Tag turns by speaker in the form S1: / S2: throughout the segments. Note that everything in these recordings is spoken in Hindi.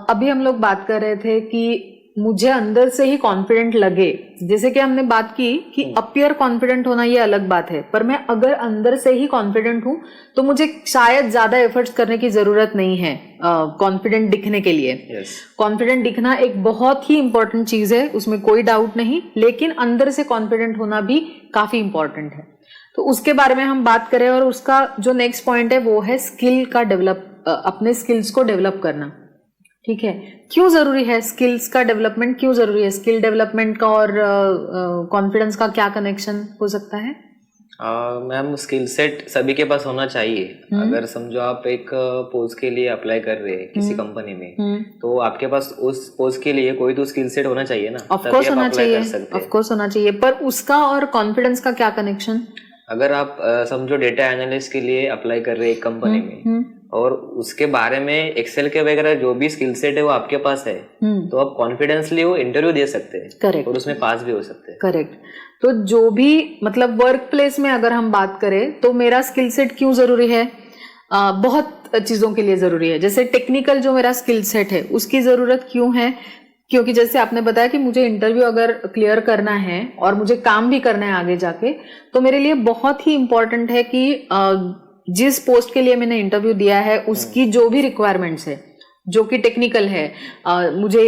S1: अभी हम लोग बात कर रहे थे कि मुझे अंदर से ही कॉन्फिडेंट लगे, जैसे कि हमने बात की कि अपीयर कॉन्फिडेंट होना ये अलग बात है, पर मैं अगर अंदर से ही कॉन्फिडेंट हूं तो मुझे शायद ज्यादा एफर्ट्स करने की जरूरत नहीं है कॉन्फिडेंट दिखने के लिए। कॉन्फिडेंट दिखना एक बहुत ही इंपॉर्टेंट चीज है, उसमें कोई डाउट नहीं, लेकिन अंदर से कॉन्फिडेंट होना भी काफी इंपॉर्टेंट है। तो उसके बारे में हम बात करें, और उसका जो नेक्स्ट पॉइंट है वो है स्किल का डेवलप, अपने स्किल्स को डेवलप करना। ठीक है, क्यों जरूरी है स्किल्स का डेवलपमेंट, क्यों जरूरी है? स्किल डेवलपमेंट का और कॉन्फिडेंस का क्या कनेक्शन हो सकता है?
S2: मैम, स्किल सेट सभी के पास होना चाहिए। अगर समझो आप एक पोस्ट के लिए अप्लाई कर रहे हैं किसी कंपनी में, तो आपके पास उस पोस्ट के लिए कोई तो स्किल सेट होना चाहिए ना।
S1: ऑफ कोर्स होना चाहिए, ऑफ कोर्स होना चाहिए, पर उसका और कॉन्फिडेंस का क्या कनेक्शन?
S2: अगर आप समझो डेटा एनालिस्ट के लिए अप्लाई कर रहे हैं एक कंपनी में, और उसके बारे में एक्सेल के वगैरह जो भी स्किल सेट है वो आपके पास है, तो आप कॉन्फिडेंसली वो इंटरव्यू दे सकते हैं।
S1: करेक्ट,
S2: और उसमें पास भी हो सकते हैं।
S1: करेक्ट। तो जो भी मतलब वर्क प्लेस में अगर हम बात करें तो मेरा स्किल सेट क्यों जरूरी है? बहुत चीजों के लिए जरूरी है। जैसे टेक्निकल जो मेरा स्किल सेट है उसकी जरूरत क्यों है? क्योंकि जैसे आपने बताया कि मुझे इंटरव्यू अगर क्लियर करना है और मुझे काम भी करना है आगे जाके, तो मेरे लिए बहुत ही इंपॉर्टेंट है कि जिस पोस्ट के लिए मैंने इंटरव्यू दिया है उसकी जो भी रिक्वायरमेंट्स है, जो कि टेक्निकल है, मुझे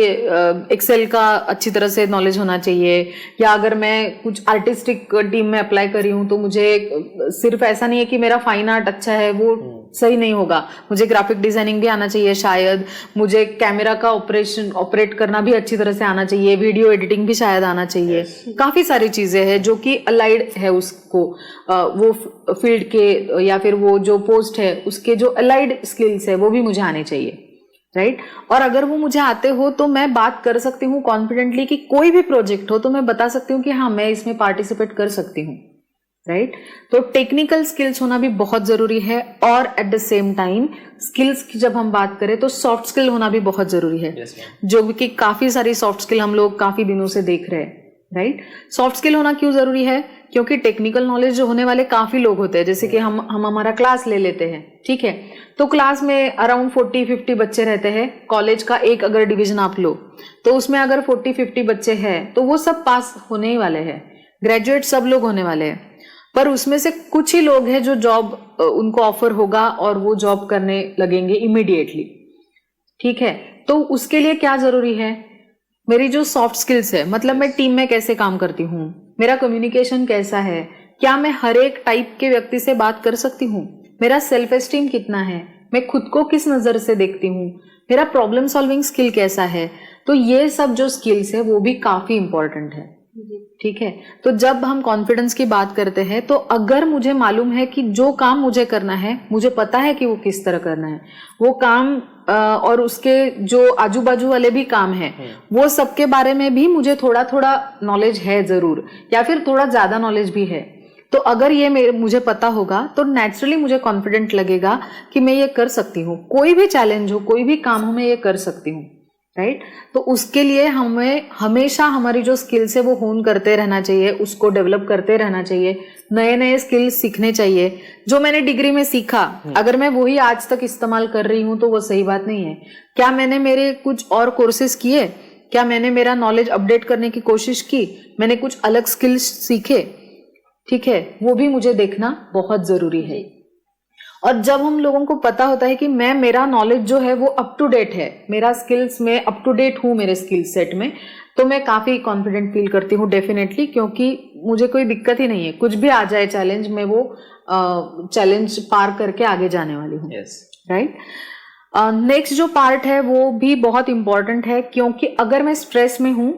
S1: एक्सेल का अच्छी तरह से नॉलेज होना चाहिए, या अगर मैं कुछ आर्टिस्टिक टीम में अप्लाई करी हूँ तो मुझे सिर्फ ऐसा नहीं है कि मेरा फाइन आर्ट अच्छा है, वो सही नहीं होगा, मुझे ग्राफिक डिजाइनिंग भी आना चाहिए, शायद मुझे कैमरा का ऑपरेट करना भी अच्छी तरह से आना चाहिए, वीडियो एडिटिंग भी शायद आना चाहिए। काफी सारी चीजें हैं जो कि अलाइड है उसको, वो फील्ड के या फिर वो जो पोस्ट है उसके जो अलाइड स्किल्स है वो भी मुझे आने चाहिए, राइट। और अगर वो मुझे आते हो तो मैं बात कर सकती हूँ कॉन्फिडेंटली कि कोई भी प्रोजेक्ट हो तो मैं बता सकती हूँ कि हाँ मैं इसमें पार्टिसिपेट कर सकती हूँ, राइट। तो टेक्निकल स्किल्स होना भी बहुत जरूरी है, और at the same time skills की जब हम बात करें तो सॉफ्ट स्किल होना भी बहुत जरूरी है। जो कि काफी सारी सॉफ्ट स्किल हम लोग काफी दिनों से देख रहे हैं, राइट। सॉफ्ट स्किल होना क्यों जरूरी है? क्योंकि टेक्निकल नॉलेज जो होने वाले काफी लोग होते हैं, जैसे कि हम हमारा क्लास ले लेते हैं, ठीक है, तो क्लास में अराउंड 40-50 बच्चे रहते हैं। कॉलेज का एक अगर डिवीजन आप लो तो उसमें अगर 40-50 बच्चे हैं तो वो सब पास होने ही वाले हैं, ग्रेजुएट सब लोग होने वाले हैं, पर उसमें से कुछ ही लोग हैं जो जॉब उनको ऑफर होगा और वो जॉब करने लगेंगे इमीडिएटली, ठीक है। तो उसके लिए क्या जरूरी है? मेरी जो सॉफ्ट स्किल्स है, मतलब मैं टीम में कैसे काम करती हूँ, मेरा कम्युनिकेशन कैसा है, क्या मैं हर एक टाइप के व्यक्ति से बात कर सकती हूँ, मेरा सेल्फ एस्टीम कितना है, मैं खुद को किस नजर से देखती हूँ, मेरा प्रॉब्लम सॉल्विंग स्किल कैसा है। तो ये सब जो स्किल्स है वो भी काफी इंपॉर्टेंट है, ठीक है। तो जब हम कॉन्फिडेंस की बात करते हैं तो अगर मुझे मालूम है कि जो काम मुझे करना है, मुझे पता है कि वो किस तरह करना है, वो काम और उसके जो आजू बाजू वाले भी काम है वो सबके बारे में भी मुझे थोड़ा थोड़ा नॉलेज है जरूर, या फिर थोड़ा ज्यादा नॉलेज भी है, तो अगर ये मुझे पता होगा तो नेचुरली मुझे कॉन्फिडेंट लगेगा कि मैं ये कर सकती हूँ, कोई भी चैलेंज हो, कोई भी काम हो, मैं ये कर सकती हूँ, राइट। तो उसके लिए हमें हमेशा हमारी जो स्किल्स है वो होन करते रहना चाहिए, उसको डेवलप करते रहना चाहिए, नए नए स्किल्स सीखने चाहिए। जो मैंने डिग्री में सीखा अगर मैं वही आज तक इस्तेमाल कर रही हूँ तो वो सही बात नहीं है। क्या मैंने मेरे कुछ और कोर्सेज किए, क्या मैंने मेरा नॉलेज अपडेट करने की कोशिश की, मैंने कुछ अलग स्किल्स सीखे, ठीक है, वो भी मुझे देखना बहुत जरूरी है। और जब हम लोगों को पता होता है कि मेरा नॉलेज जो है वो अप टू डेट है, मेरा स्किल्स में अप टू डेट हूँ मेरे स्किल सेट में, तो मैं काफी कॉन्फिडेंट फील करती हूँ डेफिनेटली, क्योंकि मुझे कोई दिक्कत ही नहीं है, कुछ भी आ जाए चैलेंज में वो चैलेंज पार करके आगे जाने वाली हूँ, राइट। नेक्स्ट जो पार्ट है वो भी बहुत इंपॉर्टेंट है, क्योंकि अगर मैं स्ट्रेस में हूँ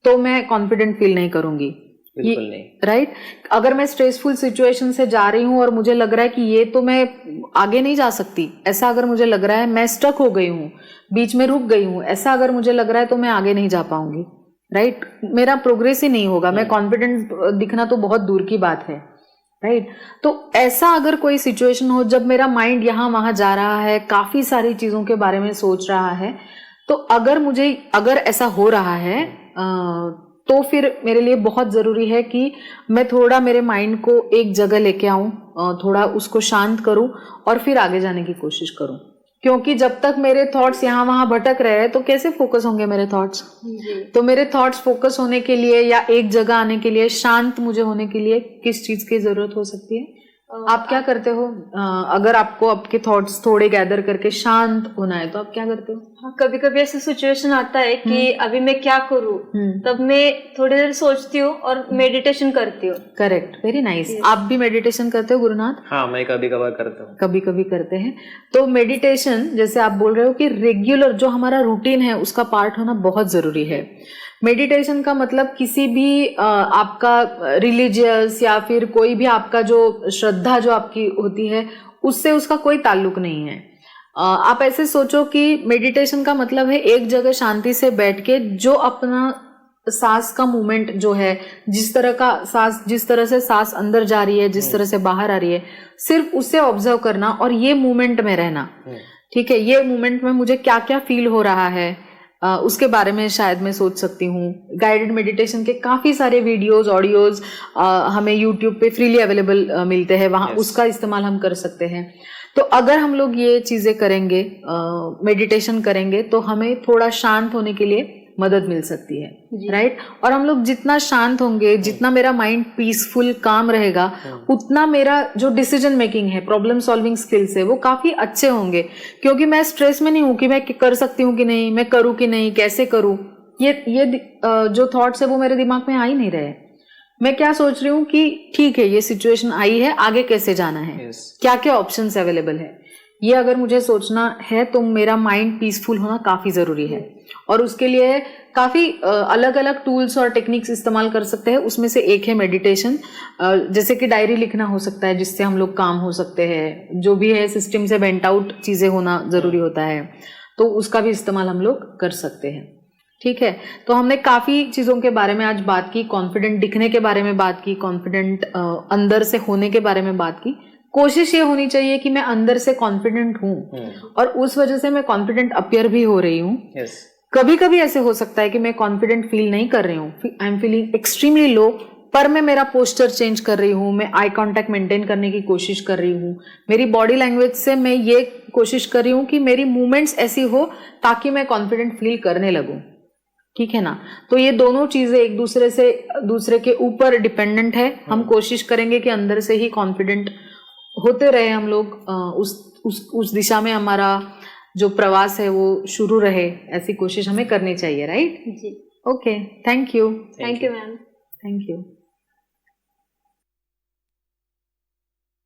S1: तो मैं कॉन्फिडेंट फील नहीं करूंगी,
S2: बिल्कुल नहीं,
S1: राइट। अगर मैं स्ट्रेसफुल सिचुएशन से जा रही हूँ और मुझे लग रहा है कि ये तो मैं आगे नहीं जा सकती, ऐसा अगर मुझे लग रहा है, मैं स्टक हो गई हूँ, बीच में रुक गई हूँ, ऐसा अगर मुझे लग रहा है तो मैं आगे नहीं जा पाऊंगी, राइट। मेरा प्रोग्रेस ही नहीं होगा, मैं कॉन्फिडेंट दिखना तो बहुत दूर की बात है, राइट। तो ऐसा अगर कोई सिचुएशन हो जब मेरा माइंड यहाँ वहां जा रहा है, काफी सारी चीजों के बारे में सोच रहा है, तो अगर ऐसा हो रहा है तो फिर मेरे लिए बहुत जरूरी है कि मैं थोड़ा मेरे माइंड को एक जगह लेके आऊं, थोड़ा उसको शांत करूं और फिर आगे जाने की कोशिश करूं, क्योंकि जब तक मेरे थॉट्स यहाँ वहां भटक रहे हैं तो कैसे फोकस होंगे मेरे थॉट्स। तो मेरे थॉट्स फोकस होने के लिए या एक जगह आने के लिए, शांत मुझे होने के लिए किस चीज की जरूरत हो सकती है? आप क्या करते हो? अगर आपको आपके थॉट्स थोड़े गैदर करके शांत होना है तो आप क्या करते हो?
S3: हाँ, कभी कभी ऐसा सिचुएशन आता है कि अभी मैं क्या करूँ, तब मैं थोड़ी देर सोचती हूँ और मेडिटेशन करती हूँ।
S1: Correct, very nice. आप भी मेडिटेशन करते हो गुरुनाथ?
S2: हाँ, मैं कभी कभार करता हूँ।
S1: कभी कभी करते हैं। तो मेडिटेशन, जैसे आप बोल रहे हो कि रेगुलर जो हमारा रूटीन है उसका पार्ट होना बहुत जरूरी है। मेडिटेशन का मतलब किसी भी आपका रिलीजियस या फिर कोई भी आपका जो श्रद्धा जो आपकी होती है उससे उसका कोई ताल्लुक नहीं है। आप ऐसे सोचो कि मेडिटेशन का मतलब है एक जगह शांति से बैठ के जो अपना सांस का मूवमेंट जो है, जिस तरह से सांस अंदर जा रही है, जिस तरह से बाहर आ रही है, सिर्फ उसे ऑब्जर्व करना और ये मूवमेंट में रहना। ठीक है, ये मूवमेंट में मुझे क्या क्या फील हो रहा है उसके बारे में शायद मैं सोच सकती हूँ। गाइडेड मेडिटेशन के काफी सारे वीडियोस, ऑडियोज हमें यूट्यूब पे फ्रीली अवेलेबल मिलते हैं, वहां उसका इस्तेमाल हम कर सकते हैं। तो अगर हम लोग ये चीजें करेंगे, मेडिटेशन करेंगे, तो हमें थोड़ा शांत होने के लिए मदद मिल सकती है, राइट। और हम लोग जितना शांत होंगे, जितना मेरा माइंड पीसफुल काम रहेगा, उतना मेरा जो डिसीजन मेकिंग है, प्रॉब्लम सॉल्विंग स्किल्स है, वो काफी अच्छे होंगे। क्योंकि मैं स्ट्रेस में नहीं हूं कि मैं कर सकती हूँ कि नहीं, मैं करूँ कि नहीं, कैसे करूँ। ये जो थॉट्स है वो मेरे दिमाग में आ ही नहीं रहे। मैं क्या सोच रही हूँ कि ठीक है, ये सिचुएशन आई है, आगे कैसे जाना है, क्या क्या ऑप्शंस अवेलेबल है, ये अगर मुझे सोचना है तो मेरा माइंड पीसफुल होना काफी जरूरी है। और उसके लिए काफी अलग अलग टूल्स और टेक्निक्स इस्तेमाल कर सकते हैं। उसमें से एक है मेडिटेशन, जैसे कि डायरी लिखना हो सकता है जिससे हम लोग काम हो सकते हैं। जो भी है सिस्टम से वेंट आउट चीजें होना जरूरी होता है, तो उसका भी इस्तेमाल हम लोग कर सकते हैं। ठीक है, तो हमने काफी चीजों के बारे में आज बात की। कॉन्फिडेंट दिखने के बारे में बात की, कॉन्फिडेंट अंदर से होने के बारे में बात की। कोशिश ये होनी चाहिए कि मैं अंदर से कॉन्फिडेंट हूँ और उस वजह से मैं कॉन्फिडेंट अपीयर भी हो रही हूँ। कभी कभी ऐसे हो सकता है कि मैं कॉन्फिडेंट फील नहीं कर रही हूँ, I am feeling extremely low, पर मैं मेरा पोस्चर चेंज कर रही हूँ, मैं आई कांटेक्ट मेंटेन करने की कोशिश कर रही हूँ, मेरी बॉडी लैंग्वेज से मैं ये कोशिश कर रही हूँ कि मेरी मूवमेंट्स ऐसी हो ताकि मैं कॉन्फिडेंट फील करने लगूँ। ठीक है ना। तो ये दोनों चीजें एक दूसरे के ऊपर डिपेंडेंट है। हम कोशिश करेंगे कि अंदर से ही कॉन्फिडेंट होते रहे हम लोग, उस दिशा में हमारा जो प्रवास है वो शुरू रहे, ऐसी कोशिश हमें करनी चाहिए, राइट
S3: जी।
S1: Okay, thank you
S3: ma'am,
S1: thank you.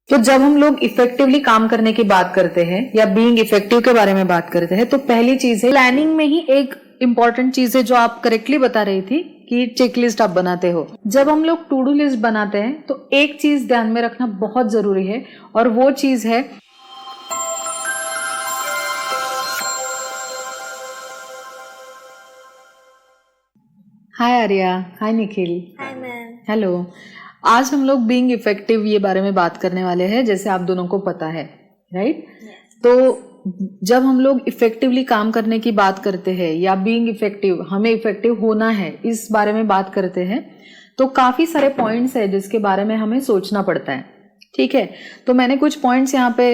S1: तो जब हम लोग इफेक्टिवली काम करने की बात करते हैं या बीइंग इफेक्टिव के बारे में बात करते हैं, तो पहली चीज है प्लानिंग में ही एक इंपॉर्टेंट चीज है जो आप करेक्टली बता रही थी कि चेकलिस्ट आप बनाते हो। जब हम लोग टू डू लिस्ट बनाते हैं तो एक चीज ध्यान में रखना बहुत जरूरी है, और वो चीज है हाय आर्या, हाय निखिल,
S3: हाय मैम,
S1: हेलो। आज हम लोग बीइंग इफेक्टिव ये बारे में बात करने वाले हैं, जैसे आप दोनों को पता है, राइट। तो जब हम लोग इफेक्टिवली काम करने की बात करते हैं या बीइंग इफेक्टिव, हमें इफेक्टिव होना है, इस बारे में बात करते हैं, तो काफी सारे पॉइंट्स है जिसके बारे में हमें सोचना पड़ता है। ठीक है, तो मैंने कुछ पॉइंट्स यहाँ पे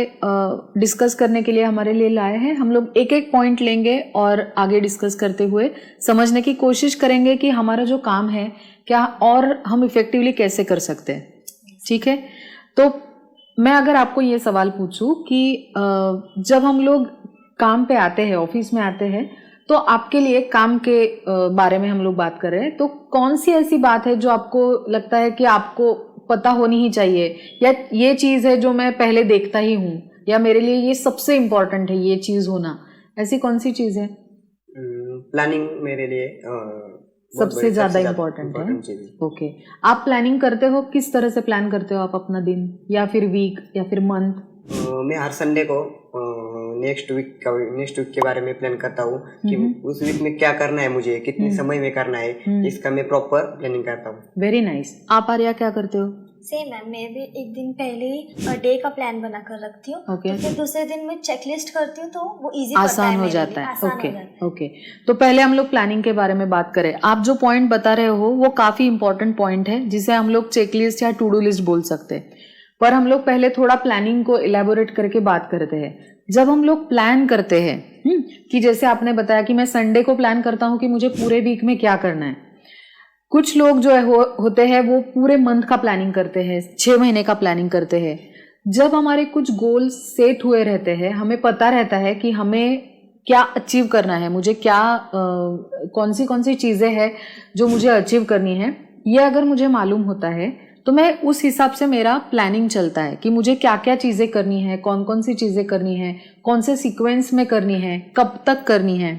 S1: डिस्कस करने के लिए हमारे लिए लाए हैं। हम लोग एक एक पॉइंट लेंगे और आगे डिस्कस करते हुए समझने की कोशिश करेंगे कि हमारा जो काम है क्या और हम इफेक्टिवली कैसे कर सकते हैं। ठीक है, तो मैं अगर आपको ये सवाल पूछूं कि जब हम लोग काम पे आते हैं, ऑफिस में आते हैं, तो आपके लिए काम के बारे में हम लोग बात कर रहे हैं, तो कौन सी ऐसी बात है जो आपको लगता है कि आपको पता होनी ही चाहिए, या ये चीज है जो मैं पहले देखता ही हूँ, या मेरे लिए ये सबसे इम्पोर्टेंट है ये चीज होना, ऐसी कौन सी चीज है?
S4: प्लानिंग मेरे लिए
S1: सबसे ज्यादा इम्पोर्टेंट है। ओके, आप प्लानिंग करते हो, किस तरह से प्लान करते हो आप अपना दिन, या फिर वीक, या फिर मंथ?
S4: मैं हर संडे को नेक्स्ट वीक के बारे में प्लान करता हूँ कि उस वीक में क्या करना है, मुझे कितने समय में करना है, इसका मैं प्रॉपर प्लानिंग करता हूँ।
S1: Very nice. आप आर्या क्या करते हो?
S3: सेम है, मैं भी एक दिन पहले ही डे का प्लान बना कर रखती हूँ।
S1: Okay.
S3: तो फिर दूसरे दिन मैं चेकलिस्ट करती हूँ, तो वो इजी
S1: आसान हो जाता है। ओके, तो पहले हम लोग प्लानिंग के बारे में बात करें। आप जो पॉइंट बता रहे हो वो काफी इंपॉर्टेंट पॉइंट है, जिसे हम लोग चेकलिस्ट या टू डू लिस्ट बोल सकते हैं। पर हम लोग पहले थोड़ा प्लानिंग को इलेबोरेट करके बात करते हैं। जब हम लोग प्लान करते हैं कि जैसे आपने बताया कि मैं संडे को प्लान करता हूं कि मुझे पूरे वीक में क्या करना है। कुछ लोग जो है होते हैं वो पूरे मंथ का प्लानिंग करते हैं, 6 महीने का प्लानिंग करते हैं। जब हमारे कुछ गोल्स सेट हुए रहते हैं, हमें पता रहता है कि हमें क्या अचीव करना है, मुझे क्या कौन सी चीजें हैं जो मुझे अचीव करनी है, ये अगर मुझे मालूम होता है तो मैं उस हिसाब से मेरा प्लानिंग चलता है कि मुझे क्या क्या चीजें करनी है, कौन सी चीजें करनी है, कौन से सीक्वेंस में करनी है, कब तक करनी है।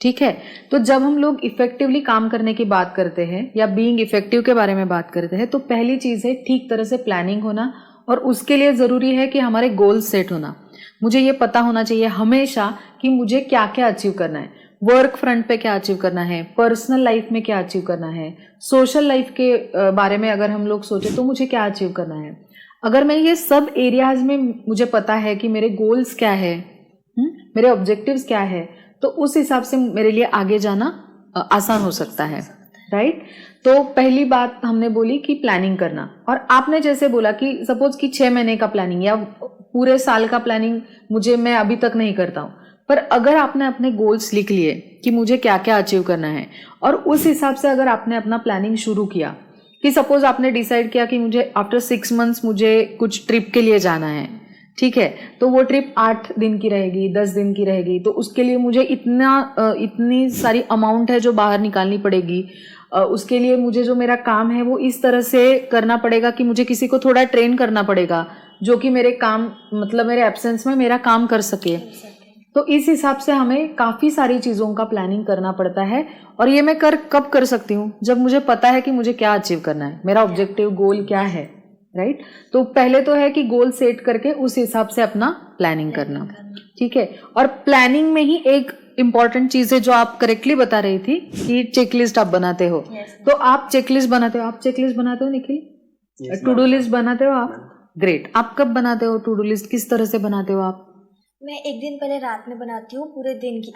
S1: ठीक है, तो जब हम लोग इफेक्टिवली काम करने की बात करते हैं या बीइंग इफेक्टिव के बारे में बात करते हैं, तो पहली चीज है ठीक तरह से प्लानिंग होना, और उसके लिए जरूरी है कि हमारे गोल सेट होना। मुझे ये पता होना चाहिए हमेशा कि मुझे क्या क्या अचीव करना है, वर्क फ्रंट पे क्या अचीव करना है, पर्सनल लाइफ में क्या अचीव करना है, सोशल लाइफ के बारे में अगर हम लोग सोचे तो मुझे क्या अचीव करना है। अगर मैं ये सब एरियाज में मुझे पता है कि मेरे गोल्स क्या है, मेरे ऑब्जेक्टिव्स क्या है, तो उस हिसाब से मेरे लिए आगे जाना आसान हो सकता है। राइट, तो पहली बात हमने बोली कि प्लानिंग करना। और आपने जैसे बोला कि सपोज कि 6 महीने का प्लानिंग या पूरे साल का प्लानिंग मैं अभी तक नहीं करता हूं, पर अगर आपने अपने गोल्स लिख लिए कि मुझे क्या क्या अचीव करना है, और उस हिसाब से अगर आपने अपना प्लानिंग शुरू किया कि सपोज आपने डिसाइड किया कि मुझे आफ्टर 6 मंथ्स मुझे कुछ ट्रिप के लिए जाना है, ठीक है, तो वो ट्रिप 8 दिन की रहेगी, 10 दिन की रहेगी, तो उसके लिए मुझे इतनी सारी अमाउंट है जो बाहर निकालनी पड़ेगी। उसके लिए मुझे जो मेरा काम है वो इस तरह से करना पड़ेगा कि मुझे किसी को थोड़ा ट्रेन करना पड़ेगा जो कि मेरे काम मतलब मेरे एब्सेंस में मेरा काम कर सके। तो इस हिसाब से हमें काफी सारी चीजों का प्लानिंग करना पड़ता है। और ये मैं कब कर सकती हूँ, जब मुझे पता है कि मुझे क्या अचीव करना है, मेरा ऑब्जेक्टिव गोल क्या है। राइट, तो पहले तो है कि गोल सेट करके उस हिसाब से अपना प्लानिंग करना। ठीक है, और प्लानिंग में ही एक इंपॉर्टेंट चीज है जो आप करेक्टली बता रही थी कि चेकलिस्ट आप बनाते हो। तो आप चेकलिस्ट बनाते हो निखिल? टू डू लिस्ट बनाते हो आप? ग्रेट। आप कब बनाते हो टू डू लिस्ट, किस तरह से बनाते हो आप?
S5: मैं एक दिन पहले रात में बनाती हूँ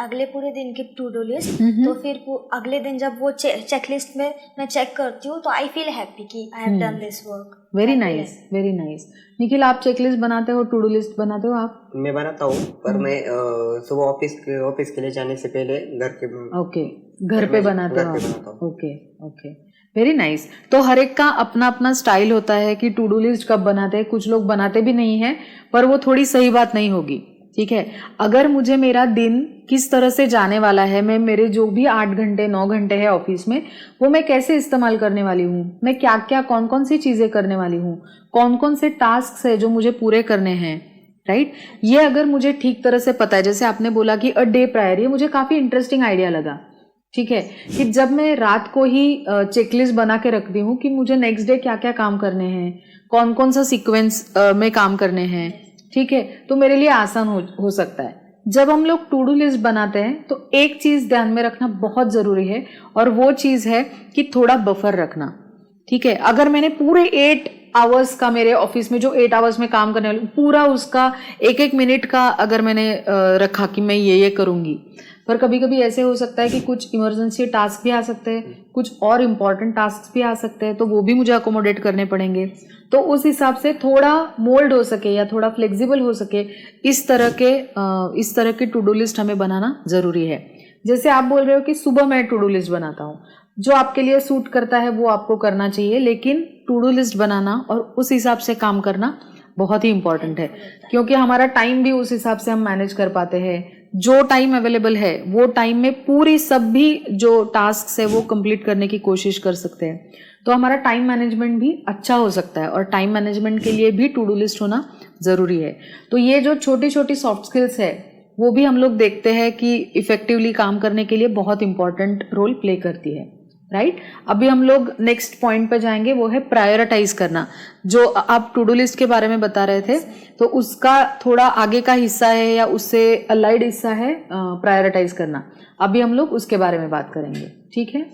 S5: अगले पूरे दिन की टू डू लिस्ट। तो फिर अगले दिन जब वो चेकलिस्ट में मैं चेक करती हूँ तो आई फील हैप्पी कि I have done this work.
S1: Very nice, very nice. Nikhil, आप चेकलिस्ट बनाते हो, टू डू लिस्ट बनाते हो आप?
S4: मैं बनाता हूँ, पर मैं सुबह ऑफिस के लिए जाने से पहले घर पे बनाते हो?
S1: Okay okay, very nice. तो हर एक का अपना अपना स्टाइल होता है कि टू डू लिस्ट कब बनाते हैं। कुछ लोग बनाते भी नहीं है, पर वो थोड़ी सही बात नहीं होगी। ठीक है, अगर मुझे मेरा दिन किस तरह से जाने वाला है, मैं मेरे जो भी 8 घंटे 9 घंटे है ऑफिस में, वो मैं कैसे इस्तेमाल करने वाली हूँ, मैं क्या क्या कौन सी चीजें करने वाली हूँ, कौन से टास्क है जो मुझे पूरे करने हैं। राइट, ये अगर मुझे ठीक तरह से पता है, जैसे आपने बोला कि अ डे प्रायर, ये मुझे काफी इंटरेस्टिंग आइडिया लगा। ठीक है, कि जब मैं रात को ही चेकलिस्ट बना के रखती हूँ कि मुझे नेक्स्ट डे क्या क्या काम करने हैं, कौन सा सीक्वेंस में काम करने हैं। ठीक है, तो मेरे लिए आसान हो सकता है। जब हम लोग टू डू लिस्ट बनाते हैं तो एक चीज ध्यान में रखना बहुत जरूरी है, और वो चीज है कि थोड़ा बफर रखना। ठीक है, अगर मैंने पूरे 8 आवर्स का, मेरे ऑफिस में जो 8 आवर्स में काम करने वाली, पूरा उसका एक मिनट का अगर मैंने रखा कि मैं ये करूंगी, पर कभी कभी ऐसे हो सकता है कि कुछ इमरजेंसी टास्क भी आ सकते हैं, कुछ और इम्पोर्टेंट टास्क भी आ सकते हैं, तो वो भी मुझे अकोमोडेट करने पड़ेंगे। तो उस हिसाब से थोड़ा मोल्ड हो सके या थोड़ा फ्लेक्सिबल हो सके, इस तरह की टू डू लिस्ट हमें बनाना जरूरी है। जैसे आप बोल रहे हो कि सुबह मैं टू डू लिस्ट बनाता हूँ, जो आपके लिए सूट करता है वो आपको करना चाहिए, लेकिन टू डू लिस्ट बनाना और उस हिसाब से काम करना बहुत ही इंपॉर्टेंट है, क्योंकि हमारा टाइम भी उस हिसाब से हम मैनेज कर पाते हैं। जो टाइम अवेलेबल है वो टाइम में पूरी सभी जो टास्क है वो कंप्लीट करने की कोशिश कर सकते हैं, तो हमारा टाइम मैनेजमेंट भी अच्छा हो सकता है, और टाइम मैनेजमेंट के लिए भी टू डू लिस्ट होना जरूरी है। तो ये जो छोटी छोटी सॉफ्ट स्किल्स है वो भी हम लोग देखते हैं कि इफेक्टिवली काम करने के लिए बहुत इंपॉर्टेंट रोल प्ले करती है। राइट, अभी हम लोग नेक्स्ट पॉइंट पे जाएंगे, वो है प्रायोरिटाइज करना। जो आप टू डू लिस्ट के बारे में बता रहे थे, तो उसका थोड़ा आगे का हिस्सा है या उससे अलाइड हिस्सा है प्रायोरिटाइज करना। अभी हम लोग उसके बारे में बात करेंगे। ठीक है,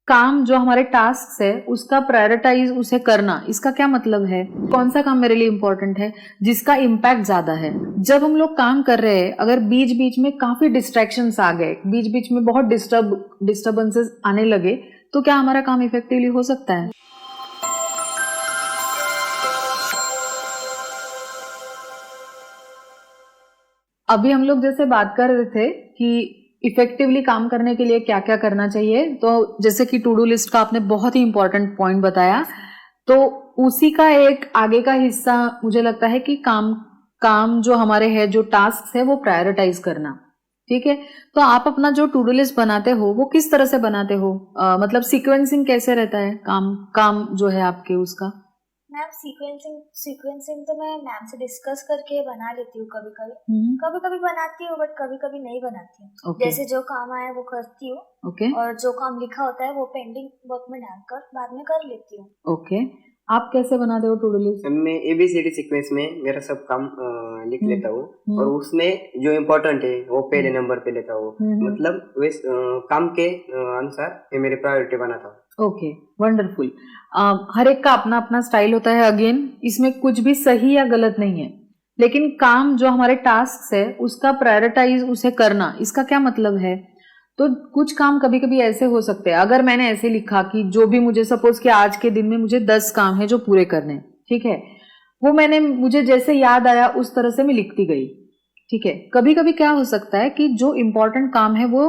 S1: काम जो हमारे टास्क है उसका प्रायोरिटाइज उसे करना, इसका क्या मतलब है? कौन सा काम मेरे लिए इंपॉर्टेंट है जिसका इम्पैक्ट ज्यादा है? जब हम लोग काम कर रहे हैं, अगर बीच बीच में काफी डिस्ट्रैक्शंस आ गए, बीच बीच में बहुत डिस्टर्बेंसेस आने लगे, तो क्या हमारा काम इफेक्टिवली हो सकता है? अभी हम लोग जैसे बात कर रहे थे कि इफेक्टिवली काम करने के लिए क्या क्या करना चाहिए, तो जैसे कि टू डू लिस्ट का आपने बहुत ही इंपॉर्टेंट पॉइंट बताया, तो उसी का एक आगे का हिस्सा मुझे लगता है कि काम जो हमारे है, जो टास्क है, वो प्रायोरिटाइज करना। ठीक है, तो आप अपना जो टू डू लिस्ट बनाते हो वो किस तरह से बनाते हो? मतलब सीक्वेंसिंग कैसे रहता है काम जो है आपके उसका?
S5: मैम सीक्वेंसिंग तो मैं मैम से डिस्कस करके बना लेती हूँ। कभी कभी बनाती हूँ, बट कभी कभी नहीं बनाती हूँ। जैसे जो काम आया वो करती हूँ, और जो काम लिखा होता है वो पेंडिंग वर्क में डालकर बाद में कर लेती हूँ।
S1: ओके, आप कैसे बनाते हो टू डू लिस्ट?
S4: मैं ABCD सीक्वेंस में मेरा सब काम लिख लेता हूँ, और उसमें जो इम्पोर्टेंट है वो पहले नंबर पे लेता हूँ। मतलब वे काम के अनुसार मैं मेरी प्रायोरिटी बनाता हूँ।
S1: Okay, wonderful. हर एक का अपना अपना स्टाइल होता है। अगेन, इसमें कुछ भी सही या गलत नहीं है, लेकिन काम जो हमारे टास्क है उसका प्रायोरिटाइज उसे करना, इसका क्या मतलब है? तो कुछ काम कभी कभी ऐसे हो सकते हैं, अगर मैंने ऐसे लिखा कि जो भी मुझे, सपोज कि आज के दिन में मुझे 10 काम है जो पूरे करने, ठीक है, वो मुझे जैसे याद आया उस तरह से मैं लिखती गई। ठीक है, कभी कभी क्या हो सकता है कि जो इम्पोर्टेंट काम है वो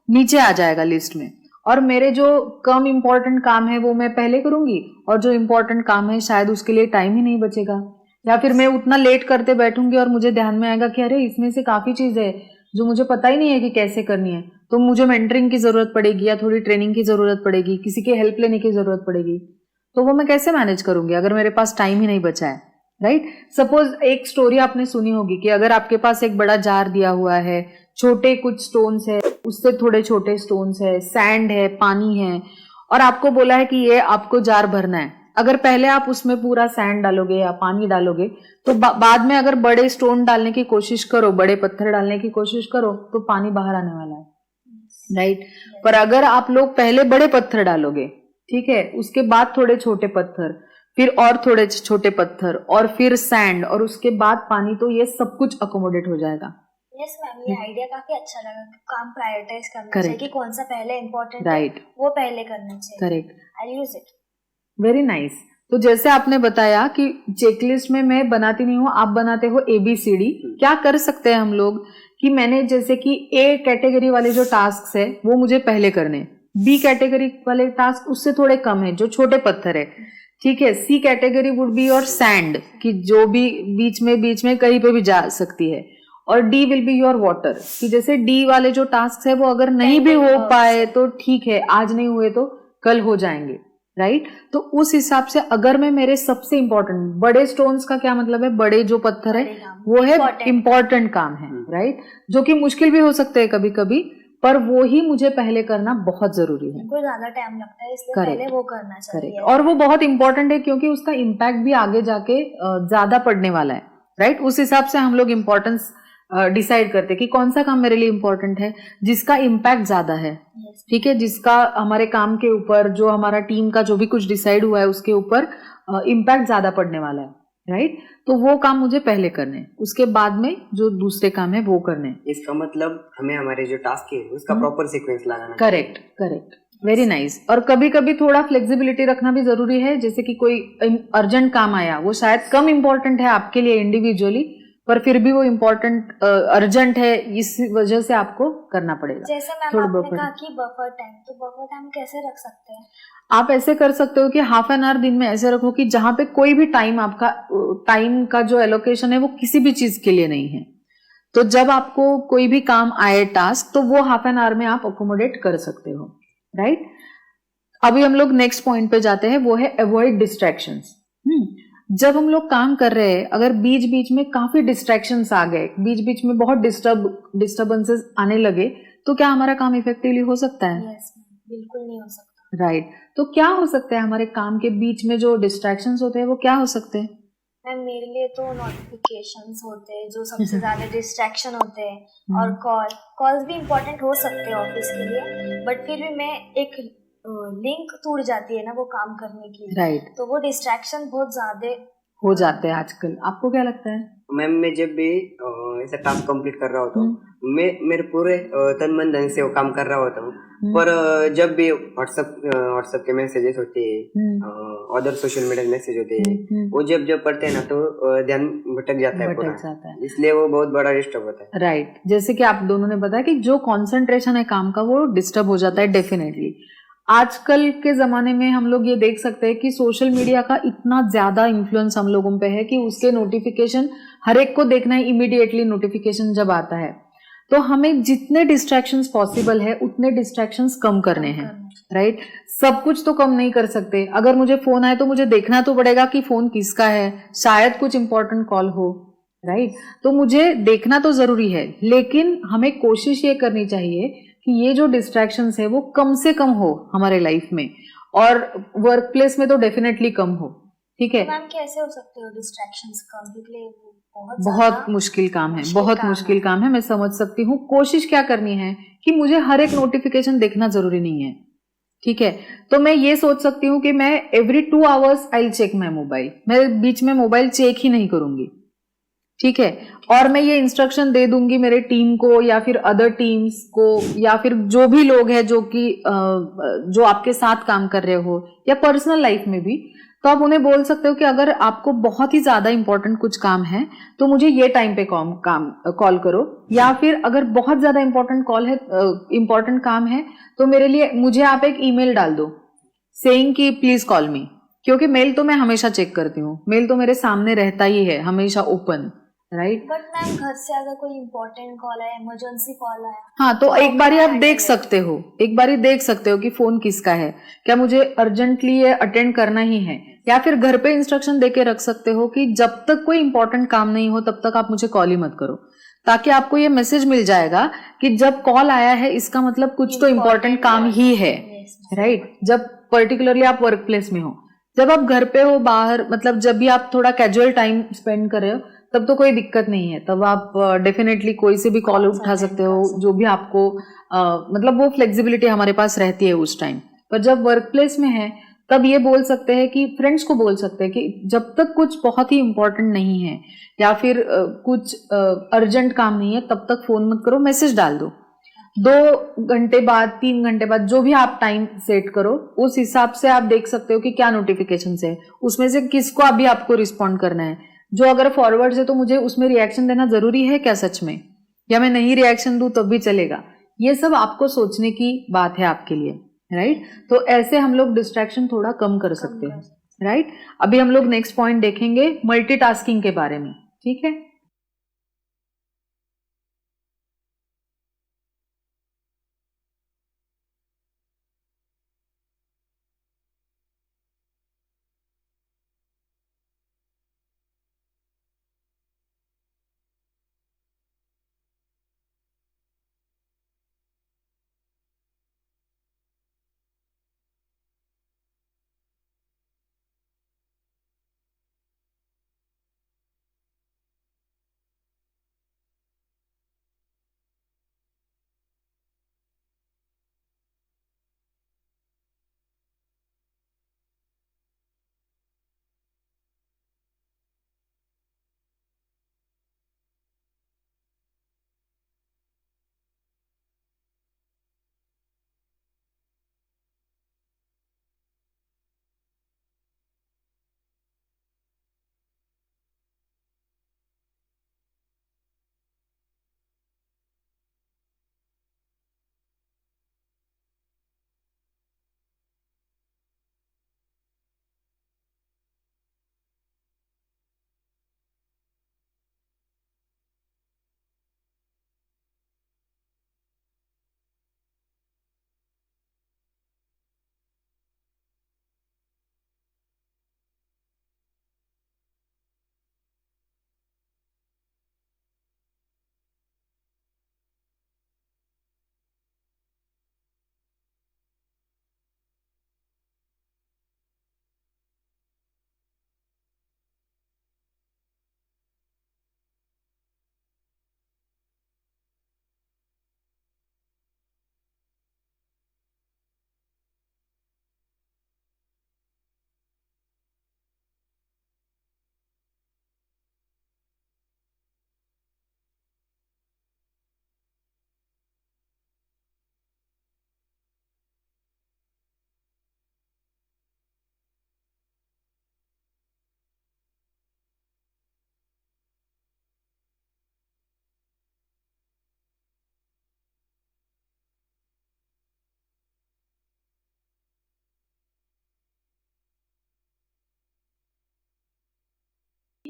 S1: नीचे आ जाएगा लिस्ट में, और मेरे जो कम इम्पोर्टेंट काम है वो मैं पहले करूंगी, और जो इम्पोर्टेंट काम है शायद उसके लिए टाइम ही नहीं बचेगा, या फिर मैं उतना लेट करते बैठूंगी और मुझे ध्यान में आएगा कि अरे इसमें से काफी चीज है जो मुझे पता ही नहीं है कि कैसे करनी है, तो मुझे मेंटरिंग की जरूरत पड़ेगी या थोड़ी ट्रेनिंग की जरूरत पड़ेगी, किसी की हेल्प लेने की जरूरत पड़ेगी, तो वो मैं कैसे मैनेज करूंगी अगर मेरे पास टाइम ही नहीं बचा है? राइट। सपोज एक स्टोरी आपने सुनी होगी कि अगर आपके पास एक बड़ा जार दिया हुआ है, छोटे कुछ स्टोन्स है, उससे थोड़े छोटे स्टोन्स है, सैंड है, पानी है, और आपको बोला है कि ये आपको जार भरना है। अगर पहले आप उसमें पूरा सैंड डालोगे या पानी डालोगे, तो बाद में अगर बड़े स्टोन डालने की कोशिश करो, बड़े पत्थर डालने की कोशिश करो, तो पानी बाहर आने वाला है, राइट। पर अगर आप लोग पहले बड़े पत्थर डालोगे, ठीक है, उसके बाद थोड़े छोटे पत्थर, फिर और थोड़े छोटे पत्थर, और फिर सैंड, और उसके बाद पानी, तो ये सब कुछ अकोमोडेट हो जाएगा।
S5: यस मैम, ये आइडिया काफी अच्छा लगा कि काम प्रायोरिटाइज करना चाहिए कि कौन सा पहले इम्पोर्टेंट है वो पहले करना चाहिए।
S1: Correct,
S5: I use it.
S1: Very nice. तो जैसे आपने बताया कि चेकलिस्ट में मैं बनाती नहीं हूँ, आप बनाते हो ABCD। क्या कर सकते हैं हम लोग कि मैंने जैसे कि A कैटेगरी वाले जो टास्क है वो मुझे पहले करने, B कैटेगरी वाले टास्क उससे थोड़े कम है, जो छोटे पत्थर है, ठीक है, C category would be your sand, कि जो भी बीच में कहीं पे भी जा सकती है, और D will be your water, कि जैसे D वाले जो टास्क है वो अगर नहीं भी हो पाए तो ठीक है, आज नहीं हुए तो कल हो जाएंगे, राइट। तो उस हिसाब से अगर मैं मेरे सबसे इंपॉर्टेंट बड़े स्टोन्स का क्या मतलब है, बड़े जो पत्थर है वो है इंपॉर्टेंट काम है, राइट, जो कि मुश्किल भी हो सकते हैं कभी कभी, पर वो ही मुझे पहले करना बहुत जरूरी है।
S5: कोई ज्यादा टाइम लगता है, इसलिए पहले वो करना चाहिए।
S1: और वो बहुत इंपॉर्टेंट है क्योंकि उसका इम्पैक्ट भी आगे जाके ज्यादा पड़ने वाला है, राइट। उस हिसाब से हम लोग इम्पोर्टेंस डिसाइड करते हैं कि कौन सा काम मेरे लिए इम्पोर्टेंट है, जिसका इम्पैक्ट ज्यादा है, ठीक है, जिसका हमारे काम के ऊपर, जो हमारा टीम का जो भी कुछ डिसाइड हुआ है उसके ऊपर इम्पैक्ट ज्यादा पड़ने वाला है, राइट। तो वो काम मुझे पहले करने, उसके बाद में जो दूसरे काम है वो करने।
S4: इसका मतलब हमें हमारे जो टास्क है उसका प्रॉपर सीक्वेंस लगाना।
S1: Correct, very nice. और कभी कभी थोड़ा फ्लेक्सिबिलिटी रखना भी जरूरी है, जैसे कि कोई अर्जेंट काम आया, वो शायद कम इम्पोर्टेंट है आपके लिए इंडिविजुअली, पर फिर भी वो इम्पोर्टेंट अर्जेंट है, इस वजह से आपको करना पड़ेगा।
S5: जैसे मैम आपने कहा कि बफर टाइम, तो बफर टाइम कैसे रख सकते हैं?
S1: आप ऐसे कर सकते हो कि हाफ एन आवर दिन में ऐसे रखो कि जहां पे कोई भी टाइम का जो एलोकेशन है वो किसी भी चीज के लिए नहीं है, तो जब आपको कोई भी काम आए टास्क, तो वो हाफ एन आवर में आप अकोमोडेट कर सकते हो, राइट। अभी हम लोग नेक्स्ट पॉइंट पे जाते हैं, वो है अवॉइड डिस्ट्रैक्शंस। जब हम लोग काम कर रहे हैं, अगर बीच बीच में काफी डिस्ट्रैक्शंस आ गए, बीच बीच में बहुत डिस्टर्बेंसेस आने लगे, तो क्या हमारा काम इफेक्टिवली हो सकता है?
S5: यस, बिल्कुल नहीं हो सकता।
S1: राइट। तो क्या हो सकता है हमारे काम के बीच में जो डिस्ट्रैक्शंस होते हैं वो क्या हो सकते हैं?
S5: मैम मेरे लिए तो नोटिफिकेशंस होते हैं जो सबसे ज्यादा डिस्ट्रैक्शन होते हैं, और कॉल्स भी इम्पोर्टेंट हो सकते हैं ऑफिस के लिए, बट फिर भी मैं एक लिंक टूट जाती है ना वो काम करने की,
S1: राइट,
S5: तो वो डिस्ट्रैक्शन बहुत ज्यादा
S1: हो जाते हैं आजकल। आपको क्या लगता है?
S4: मैम मैं जब भी ऐसा टास्क कंप्लीट कर रहा होता हूँ, मैं मेरे पूरे तन मन धन से वो काम कर रहा होता हूँ, पर जब भी व्हाट्सएप के मैसेजेस होते हैं, अदर सोशल मीडिया मैसेज होते हैं, वो जब पढ़ते हैं ना तो ध्यान भटक जाता है पूरा, इसलिए वो बहुत बड़ा डिस्टर्ब होता है।
S1: राइट, जैसे कि आप दोनों ने बताया कि जो कंसंट्रेशन है काम का वो डिस्टर्ब हो जाता है डेफिनेटली। आजकल के जमाने में हम लोग ये देख सकते हैं कि सोशल मीडिया का इतना ज्यादा इन्फ्लुएंस हम लोगों पे है कि उसके नोटिफिकेशन हर एक को देखना है इमीडिएटली, नोटिफिकेशन जब आता है तो हमें जितने डिस्ट्रैक्शंस पॉसिबल है उतने डिस्ट्रैक्शंस कम करने हैं, राइट। सब कुछ तो कम नहीं कर सकते, अगर मुझे फोन आए तो मुझे देखना तो पड़ेगा कि फोन किसका है, शायद कुछ इंपॉर्टेंट कॉल हो, राइट। तो मुझे देखना तो जरूरी है, लेकिन हमें कोशिश ये करनी चाहिए कि ये जो डिस्ट्रैक्शंस है वो कम से कम हो हमारे लाइफ में, और वर्क प्लेस में तो डेफिनेटली कम हो, ठीक है।
S5: तो मैम कैसे हो सकते हो डिस्ट्रैक्शंस कम, क्योंकि
S1: बहुत मुश्किल काम है, बहुत मुश्किल काम है, मैं समझ सकती हूँ। कोशिश क्या करनी है कि मुझे हर एक नोटिफिकेशन देखना जरूरी नहीं है, ठीक है। तो मैं ये सोच सकती हूँ कि मैं every 2 hours I check my mobile, मैं बीच में मोबाइल चेक ही नहीं करूंगी, ठीक है। और मैं ये इंस्ट्रक्शन दे दूंगी मेरे टीम को या फिर अदर टीम्स को या फिर जो भी लोग हैं जो कि जो आपके साथ काम कर रहे हो या पर्सनल लाइफ में भी, तो आप उन्हें बोल सकते हो कि अगर आपको बहुत ही ज्यादा इंपॉर्टेंट कुछ काम है तो मुझे ये टाइम पे कॉल करो, या फिर अगर बहुत ज्यादा इंपॉर्टेंट कॉल है, इंपॉर्टेंट काम है, तो मेरे लिए मुझे आप एक ईमेल डाल दो सेइंग कि प्लीज कॉल मी, क्योंकि मेल तो मैं हमेशा चेक करती हूँ, मेल तो मेरे सामने रहता ही है हमेशा ओपन, राइट।
S5: बट मैम घर से अगर कोई इम्पोर्टेंट कॉल आया, इमरजेंसी कॉल आया,
S1: हाँ, तो एक बारी आप देख सकते हो, एक बारी देख सकते हो कि फोन किसका है, क्या मुझे अर्जेंटली ये अटेंड करना ही है, या फिर घर पे इंस्ट्रक्शन देके रख सकते हो कि जब तक कोई इंपॉर्टेंट काम नहीं हो तब तक आप मुझे कॉल ही मत करो, ताकि आपको ये मैसेज मिल जाएगा कि जब कॉल आया है इसका मतलब कुछ तो इंपॉर्टेंट काम ही है, राइट। जब पर्टिकुलरली आप वर्क प्लेस में हो, जब आप घर पे हो, बाहर, मतलब जब भी आप थोड़ा कैजुअल टाइम स्पेंड कर रहे हो तब तो कोई दिक्कत नहीं है, तब आप डेफिनेटली कोई से भी कॉल उठा सकते हो, जो भी आपको मतलब वो फ्लेक्सिबिलिटी हमारे पास रहती है उस टाइम। पर जब वर्क प्लेस में है तब ये बोल सकते हैं कि फ्रेंड्स को बोल सकते हैं कि जब तक कुछ बहुत ही इंपॉर्टेंट नहीं है या फिर कुछ अर्जेंट काम नहीं है तब तक फोन मत करो, मैसेज डाल दो। 2 घंटे बाद, 3 घंटे बाद, जो भी आप टाइम सेट करो उस हिसाब से आप देख सकते हो कि क्या नोटिफिकेशन है, उसमें से किसको अभी आपको रिस्पॉन्ड करना है। जो अगर फॉरवर्ड है तो मुझे उसमें रिएक्शन देना जरूरी है क्या सच में, या मैं नहीं रिएक्शन दूं तब भी चलेगा। ये सब आपको सोचने की बात है आपके लिए, राइट। तो ऐसे हम लोग डिस्ट्रैक्शन थोड़ा कम कर सकते हैं, राइट। अभी हम लोग नेक्स्ट पॉइंट देखेंगे मल्टीटास्किंग के बारे में, ठीक है।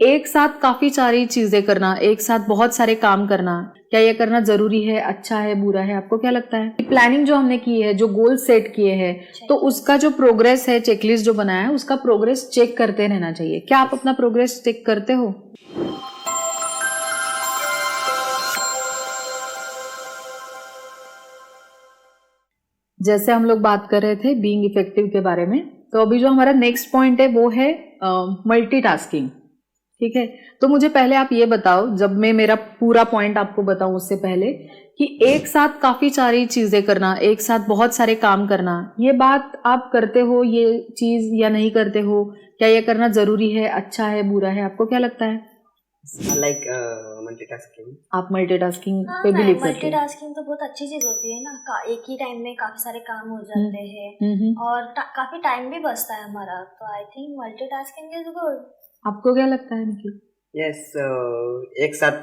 S1: एक साथ काफी सारी चीजें करना, एक साथ बहुत सारे काम करना, क्या ये करना जरूरी है, अच्छा है, बुरा है? आपको क्या लगता है? प्लानिंग जो हमने की है, जो गोल सेट किए हैं, तो उसका जो प्रोग्रेस है, चेकलिस्ट जो बनाया है, उसका प्रोग्रेस चेक करते रहना चाहिए। क्या आप अपना प्रोग्रेस चेक करते हो? जैसे हम लोग बात कर रहे थे बीइंग इफेक्टिव के बारे में, तो अभी जो हमारा नेक्स्ट पॉइंट है वो है मल्टीटास्किंग। ठीक है, तो मुझे पहले आप ये बताओ, जब मैं मेरा पूरा पॉइंट आपको बताऊं उससे पहले, कि एक साथ काफी सारी चीजें करना, एक साथ बहुत सारे काम करना, ये बात आप करते हो ये चीज या नहीं करते हो? क्या ये करना जरूरी है, अच्छा है, बुरा है? आपको क्या लगता है?
S4: Like multitasking.
S1: आप मल्टीटास्किंग पे बिलीव करते हैं?
S5: मल्टीटास्किंग तो बहुत अच्छी चीज होती है ना, एक ही टाइम में काफी सारे काम हो जाते हैं और काफी टाइम भी बचता है हमारा, तो I think multitasking is good.
S1: आपको क्या लगता है निखिल?
S4: यस, एक साथ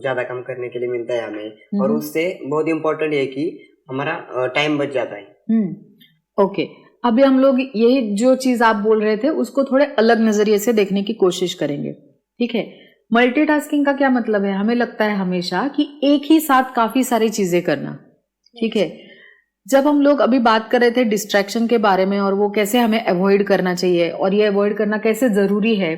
S4: ज्यादा काम करने के लिए मिलता है हमें, और उससे बहुत इम्पोर्टेंट है कि हमारा टाइम बच जाता है।
S1: ओके, अभी हम लोग यही जो चीज आप बोल रहे थे उसको थोड़े अलग नजरिए से देखने की कोशिश करेंगे। ठीक है, मल्टीटास्किंग का क्या मतलब है? हमें लगता है हमेशा कि एक ही साथ काफी सारी चीजें करना। ठीक है, जब हम लोग अभी बात कर रहे थे डिस्ट्रैक्शन के बारे में और वो कैसे हमें अवॉइड करना चाहिए और ये अवॉइड करना कैसे जरूरी है,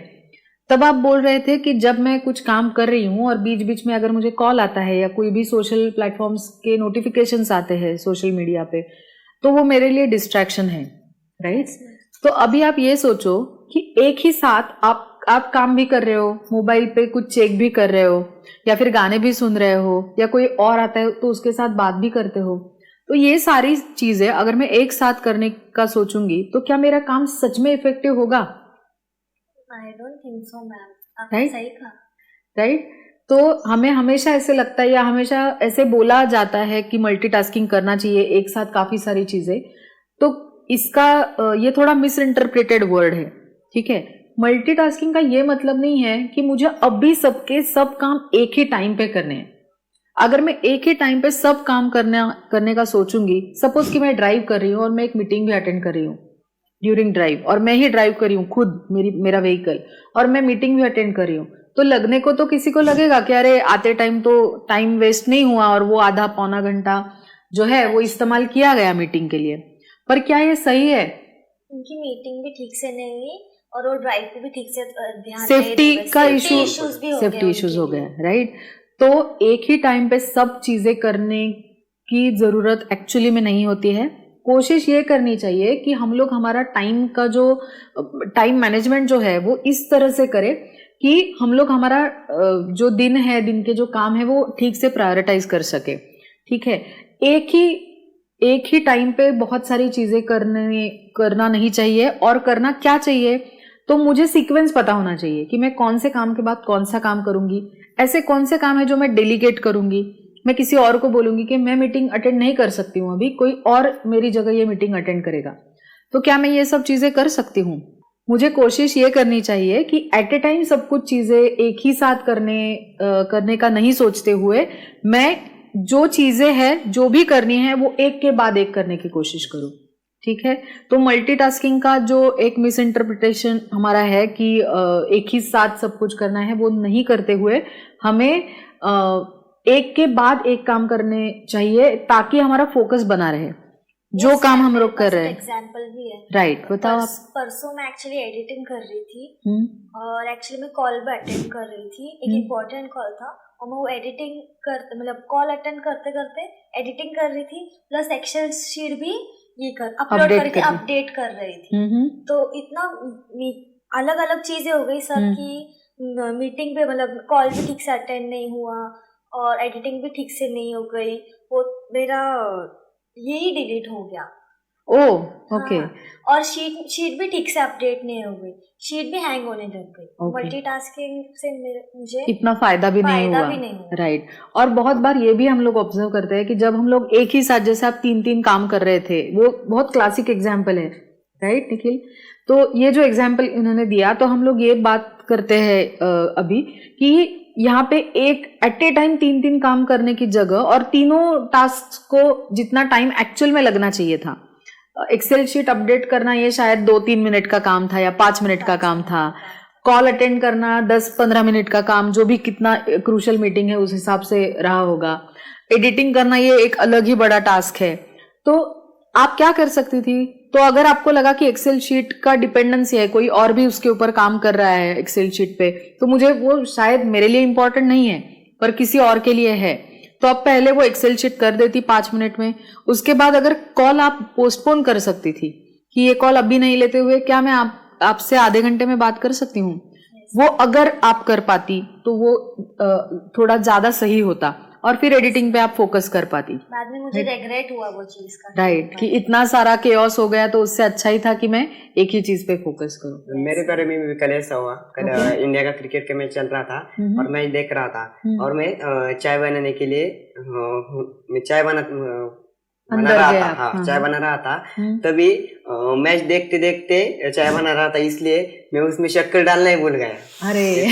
S1: तब आप बोल रहे थे कि जब मैं कुछ काम कर रही हूँ और बीच बीच में अगर मुझे कॉल आता है या कोई भी सोशल प्लेटफॉर्म्स के नोटिफिकेशंस आते हैं सोशल मीडिया पे, तो वो मेरे लिए डिस्ट्रैक्शन है, राइट? तो अभी आप ये सोचो कि एक ही साथ आप काम भी कर रहे हो, मोबाइल पे कुछ चेक भी कर रहे हो, या फिर गाने भी सुन रहे हो, या कोई और आता है तो उसके साथ बात भी करते हो, तो ये सारी चीजें अगर मैं एक साथ करने का सोचूंगी तो क्या मेरा काम सच में इफेक्टिव होगा?
S5: I don't think so ma'am, आपने सही कहा।
S1: राइट? तो हमें हमेशा ऐसे लगता है या हमेशा ऐसे बोला जाता है कि मल्टीटास्किंग करना चाहिए, एक साथ काफी सारी चीजें, तो इसका ये थोड़ा मिस इंटरप्रेटेड वर्ड है। ठीक है, मल्टीटास्किंग का ये मतलब नहीं है कि मुझे अब भी सब काम एक ही टाइम पे करने हैं। अगर मैं एक ही टाइम पे सब काम करने का सोचूंगी, सपोज कि मैं ड्राइव कर रही हूँ और मैं एक मीटिंग भी अटेंड कर रही हूँ ड्यूरिंग ड्राइव, और मैं ही ड्राइव कर रही हूँ खुद, मेरा व्हीकल, और मैं मीटिंग भी अटेंड कर रही हूँ, तो लगने को तो किसी को लगेगा कि अरे आते टाइम तो टाइम वेस्ट नहीं हुआ और वो आधा पौना घंटा जो है वो इस्तेमाल किया गया मीटिंग के लिए। पर क्या ये सही है?
S5: उनकी मीटिंग भी ठीक से नहीं हुई और वो ड्राइव पे भी ठीक से ध्यान
S1: सेफ्टी का
S5: सेफ्टी
S1: इश्यूज हो गया, राइट? तो एक ही टाइम पे सब चीजें करने की जरूरत एक्चुअली में नहीं होती है। कोशिश ये करनी चाहिए कि हम लोग हमारा टाइम का जो टाइम मैनेजमेंट जो है वो इस तरह से करें कि हम लोग हमारा जो दिन है, दिन के जो काम है वो ठीक से प्रायोरिटाइज कर सके। ठीक है, एक ही टाइम पे बहुत सारी चीजें करना नहीं चाहिए, और करना क्या चाहिए तो मुझे सीक्वेंस पता होना चाहिए कि मैं कौन से काम के बाद कौन सा काम करूंगी, ऐसे कौन से काम है जो मैं डेलीगेट करूंगी, मैं किसी और को बोलूंगी कि मैं मीटिंग अटेंड नहीं कर सकती हूँ अभी, कोई और मेरी जगह ये मीटिंग अटेंड करेगा, तो क्या मैं ये सब चीजें कर सकती हूँ? मुझे कोशिश ये करनी चाहिए कि एट ए टाइम सब कुछ चीजें एक ही साथ करने का नहीं सोचते हुए मैं जो चीजें हैं जो भी करनी है वो एक के बाद एक करने की कोशिश करूं। ठीक है, तो मल्टीटास्किंग का जो एक मिस इंटरप्रिटेशन हमारा है कि एक ही साथ सब कुछ करना है, वो नहीं करते हुए हमें एक के बाद एक काम करने चाहिए ताकि हमारा फोकस बना रहे जो काम हम लोग कर रहे हैं।
S5: एग्जाम्पल भी है,
S1: राइट, बताओ आप।
S5: परसों मैं एक्चुअली एडिटिंग कर रही थी और एक्चुअली मैं कॉल भी अटेंड कर रही थी, एक इम्पोर्टेंट कॉल था और मैं वो एडिटिंग मतलब कॉल अटेंड करते करते एडिटिंग कर रही थी, प्लस एक्सेल शीट भी ये अपलोड करके अपडेट कर रही थी। तो इतना अलग अलग चीजें हो गई सब की मीटिंग पे, मतलब कॉल भी ठीक से अटेंड नहीं हुआ और एडिटिंग भी ठीक से नहीं हो गई, वो मेरा यही डिलीट हो गया।
S1: Oh okay.
S5: हाँ, और शीट भी ठीक से अपडेट नहीं हो गई, शीट भी हैंग होने लग गई। मल्टीटास्किंग से मुझे
S1: इतना फायदा भी नहीं हुआ, राइट। और बहुत बार ये भी हम लोग ऑब्जर्व करते हैं कि जब हम लोग एक ही साथ, जैसे आप 3 काम कर रहे थे, वो बहुत क्लासिक एग्जाम्पल है, राइट निखिल? तो ये जो एग्जाम्पल इन्होंने दिया, तो हम लोग ये बात करते हैं अभी कि यहाँ पे एक एट ए टाइम 3 काम करने की जगह और तीनों टास्क को जितना टाइम एक्चुअल में लगना चाहिए था, एक्सेल शीट अपडेट करना ये शायद 2-3 मिनट का काम था या 5 मिनट का काम था, कॉल अटेंड करना 10-15 मिनट का काम, जो भी कितना क्रूशल मीटिंग है उस हिसाब से रहा होगा। एडिटिंग करना ये एक अलग ही बड़ा टास्क है। तो आप क्या कर सकती थी? तो अगर आपको लगा कि एक्सेल शीट का डिपेंडेंसी है, कोई और भी उसके ऊपर काम कर रहा है एक्सेल शीट पे, तो मुझे वो शायद मेरे लिए इंपॉर्टेंट नहीं है पर किसी और के लिए है, तो आप पहले वो एक्सेल शीट कर देती 5 मिनट में। उसके बाद अगर कॉल आप पोस्टपोन कर सकती थी कि ये कॉल अभी नहीं लेते हुए क्या मैं आपसे आधे घंटे में बात कर सकती हूँ, वो अगर आप कर पाती तो वो थोड़ा ज्यादा सही होता और फिर एडिटिंग पे आप फोकस कर पाती।
S5: बाद में मुझे रिग्रेट हुआ वो चीज का,
S1: राइट, कि इतना सारा केओस हो गया तो उससे अच्छा ही था कि मैं एक ही चीज पे फोकस करूं।
S4: मेरे बारे में भी कल ऐसा हुआ। कल इंडिया का क्रिकेट का मैच चल रहा था और मैं देख रहा था और मैं चाय बनाने के लिए मैं चाय बना रहा था। हाँ, चाय बना रहा था। तभी मैच देखते देखते चाय बना रहा था, इसलिए मैं उसमें शक्कर डालना ही भूल गया।
S1: अरे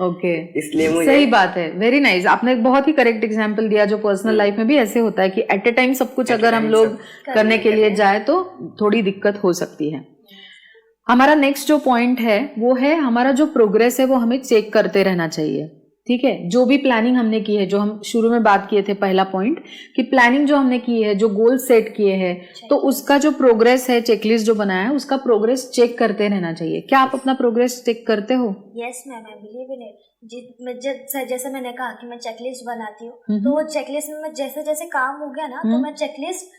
S1: ओके,
S4: इसलिए मुझे
S1: सही बात है, वेरी नाइस। आपने एक बहुत ही करेक्ट एग्जांपल दिया, जो पर्सनल लाइफ में भी ऐसे होता है कि एट ए टाइम सब कुछ अगर हम लोग करने के लिए जाए तो थोड़ी दिक्कत हो सकती है। हमारा नेक्स्ट जो पॉइंट है वो है हमारा जो प्रोग्रेस है वो हमें चेक करते रहना चाहिए। ठीक है, जो भी प्लानिंग हमने की है, जो हम शुरू में बात किए थे पहला पॉइंट, कि प्लानिंग जो हमने की है, जो गोल सेट किए हैं, तो उसका जो प्रोग्रेस है, चेकलिस्ट जो बनाया है, उसका प्रोग्रेस चेक करते रहना चाहिए। क्या आप अपना प्रोग्रेस चेक करते हो?
S5: Yes ma'am, I believe in it. जैसे मैंने कहा कि मैं चेकलिस्ट बनाती हूँ, तो वो चेकलिस्ट में जैसे जैसे काम हो गया ना, तो मैं चेकलिस्ट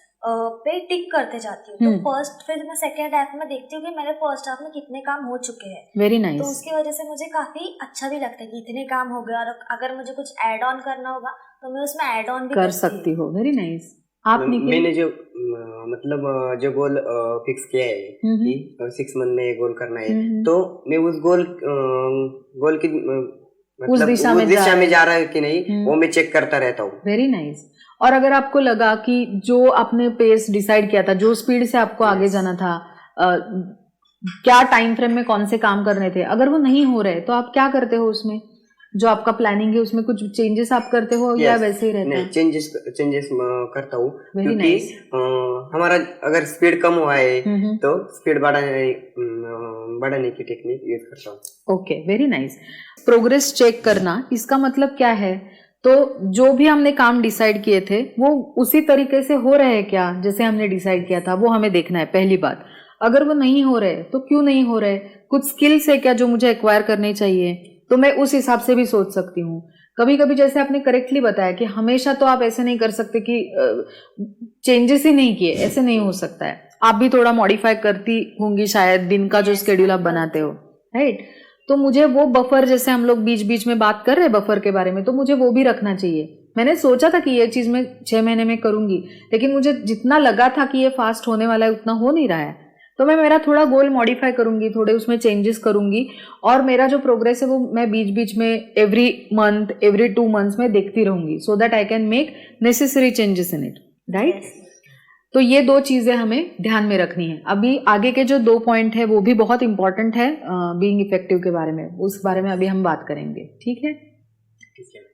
S5: पे टिक करते जाती हूँ। तो फर्स्ट, फिर मैं सेकेंड हाफ में देखती हूँ कि मेरे फर्स्ट हाफ में कितने काम हो चुके हैं।
S1: Very nice.
S5: तो उसकी वजह से मुझे काफी अच्छा भी लगता है कि इतने काम हो गए, और अगर मुझे कुछ ऐड ऑन करना होगा तो मैं उसमें ऐड ऑन भी
S1: कर सकती हो। Very nice. आप
S4: मैंने जो मतलब जो गोल फिक्स किया है कि 6 मंथ में ये गोल करना है, तो मैं उस गोल की मतलब उस दिशा में जा रहा है कि नहीं, वो मैं चेक करता रहता हूँ।
S1: Very nice. और अगर आपको लगा कि जो आपने पेस डिसाइड किया था, जो स्पीड से आपको आगे जाना था, क्या टाइम फ्रेम में कौन से काम करने थे, अगर वो नहीं हो रहे तो आप क्या करते हो? उसमें जो आपका प्लानिंग है उसमें कुछ चेंजेस आप करते हो या वैसे ही रहता है?
S4: चेंजेस करता हूँ, क्योंकि हमारा अगर स्पीड कम हुआ है तो स्पीड बढ़ाने की टेक्निक यूज करता हूँ।
S1: Okay, very nice. Progress check करना, इसका मतलब क्या है? तो जो भी हमने काम डिसाइड किए थे वो उसी तरीके से हो रहे हैं क्या, जैसे हमने डिसाइड किया था, वो हमें देखना है पहली बात। अगर वो नहीं हो रहे तो क्यों नहीं हो रहे, कुछ स्किल्स है क्या जो मुझे एक्वायर करनी चाहिए, तो मैं उस हिसाब से भी सोच सकती हूँ। कभी कभी जैसे आपने करेक्टली बताया कि हमेशा तो आप ऐसे नहीं कर सकते कि चेंजेस ही नहीं किए, ऐसे नहीं हो सकता है। आप भी थोड़ा मॉडिफाई करती होंगी शायद, दिन का जो शेड्यूल आप बनाते हो, राइट? तो मुझे वो बफर, जैसे हम लोग बीच बीच में बात कर रहे हैं बफर के बारे में, तो मुझे वो भी रखना चाहिए। मैंने सोचा था कि ये चीज मैं 6 महीने में करूंगी, लेकिन मुझे जितना लगा था कि ये फास्ट होने वाला है उतना हो नहीं रहा है, तो मैं मेरा थोड़ा गोल मॉडिफाई करूंगी, थोड़े उसमें चेंजेस करूंगी, और मेरा जो प्रोग्रेस है वो मैं बीच बीच में एवरी मंथ, एवरी 2 मंथ्स में देखती रहूंगी, so that I can make necessary changes in it, right? तो ये 2 चीजें हमें ध्यान में रखनी है। अभी आगे के जो 2 पॉइंट है वो भी बहुत इंपॉर्टेंट है बीइंग इफेक्टिव के बारे में, उस बारे में अभी हम बात करेंगे। ठीक है?
S4: ठीक है।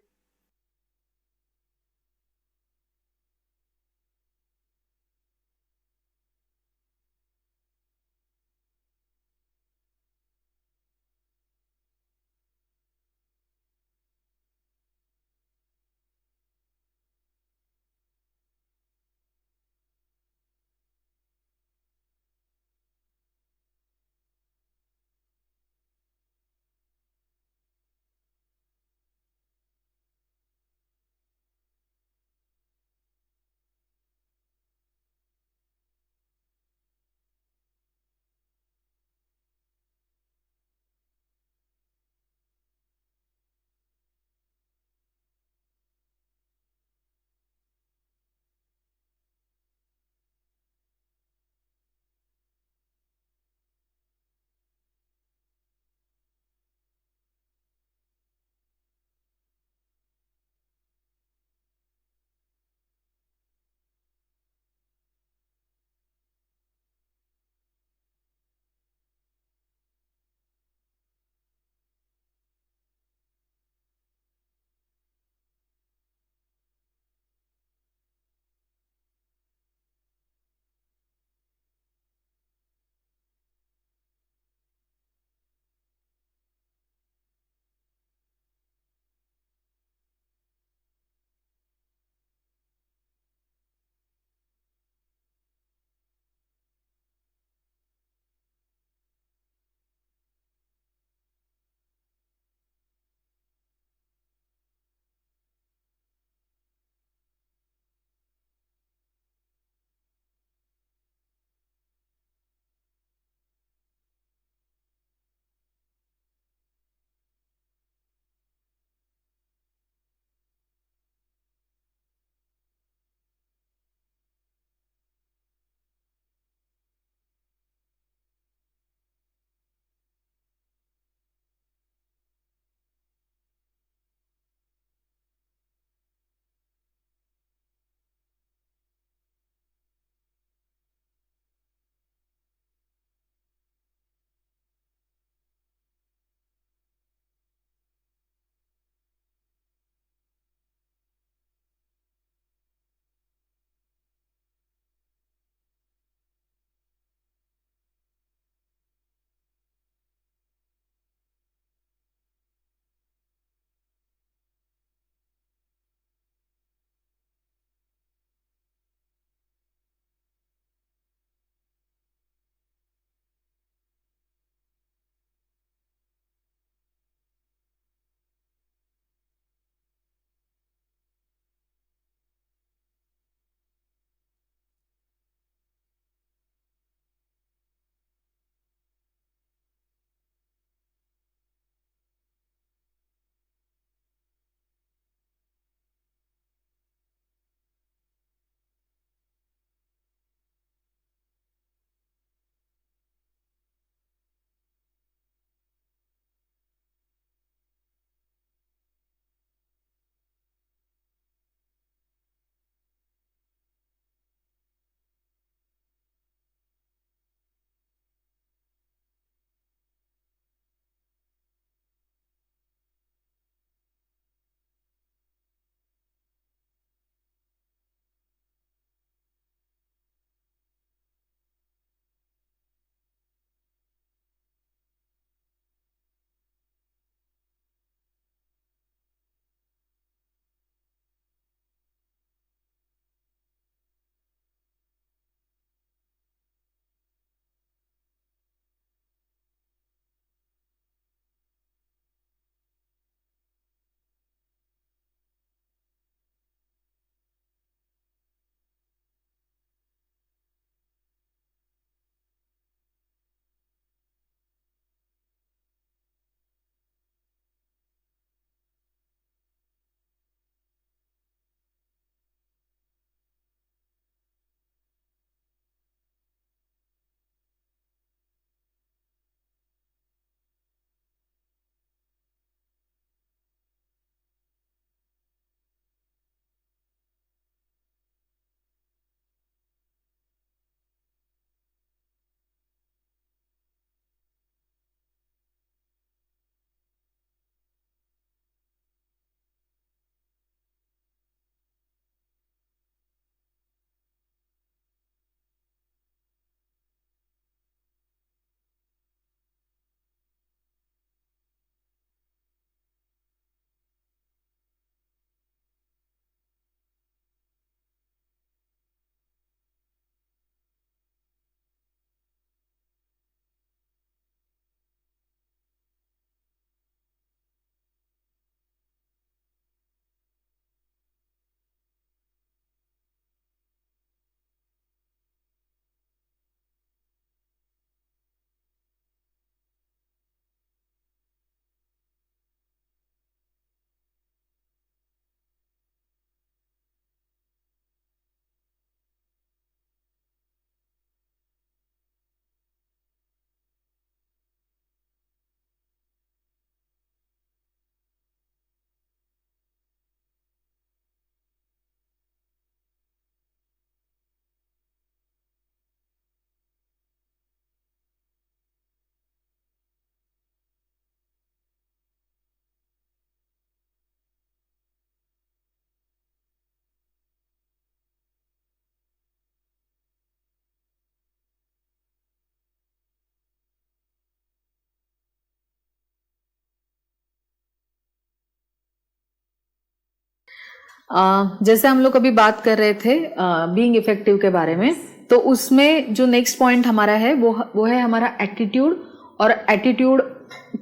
S1: जैसे हम लोग अभी बात कर रहे थे बीइंग इफेक्टिव के बारे में, तो उसमें जो नेक्स्ट पॉइंट हमारा है वो है हमारा एटीट्यूड। और एटीट्यूड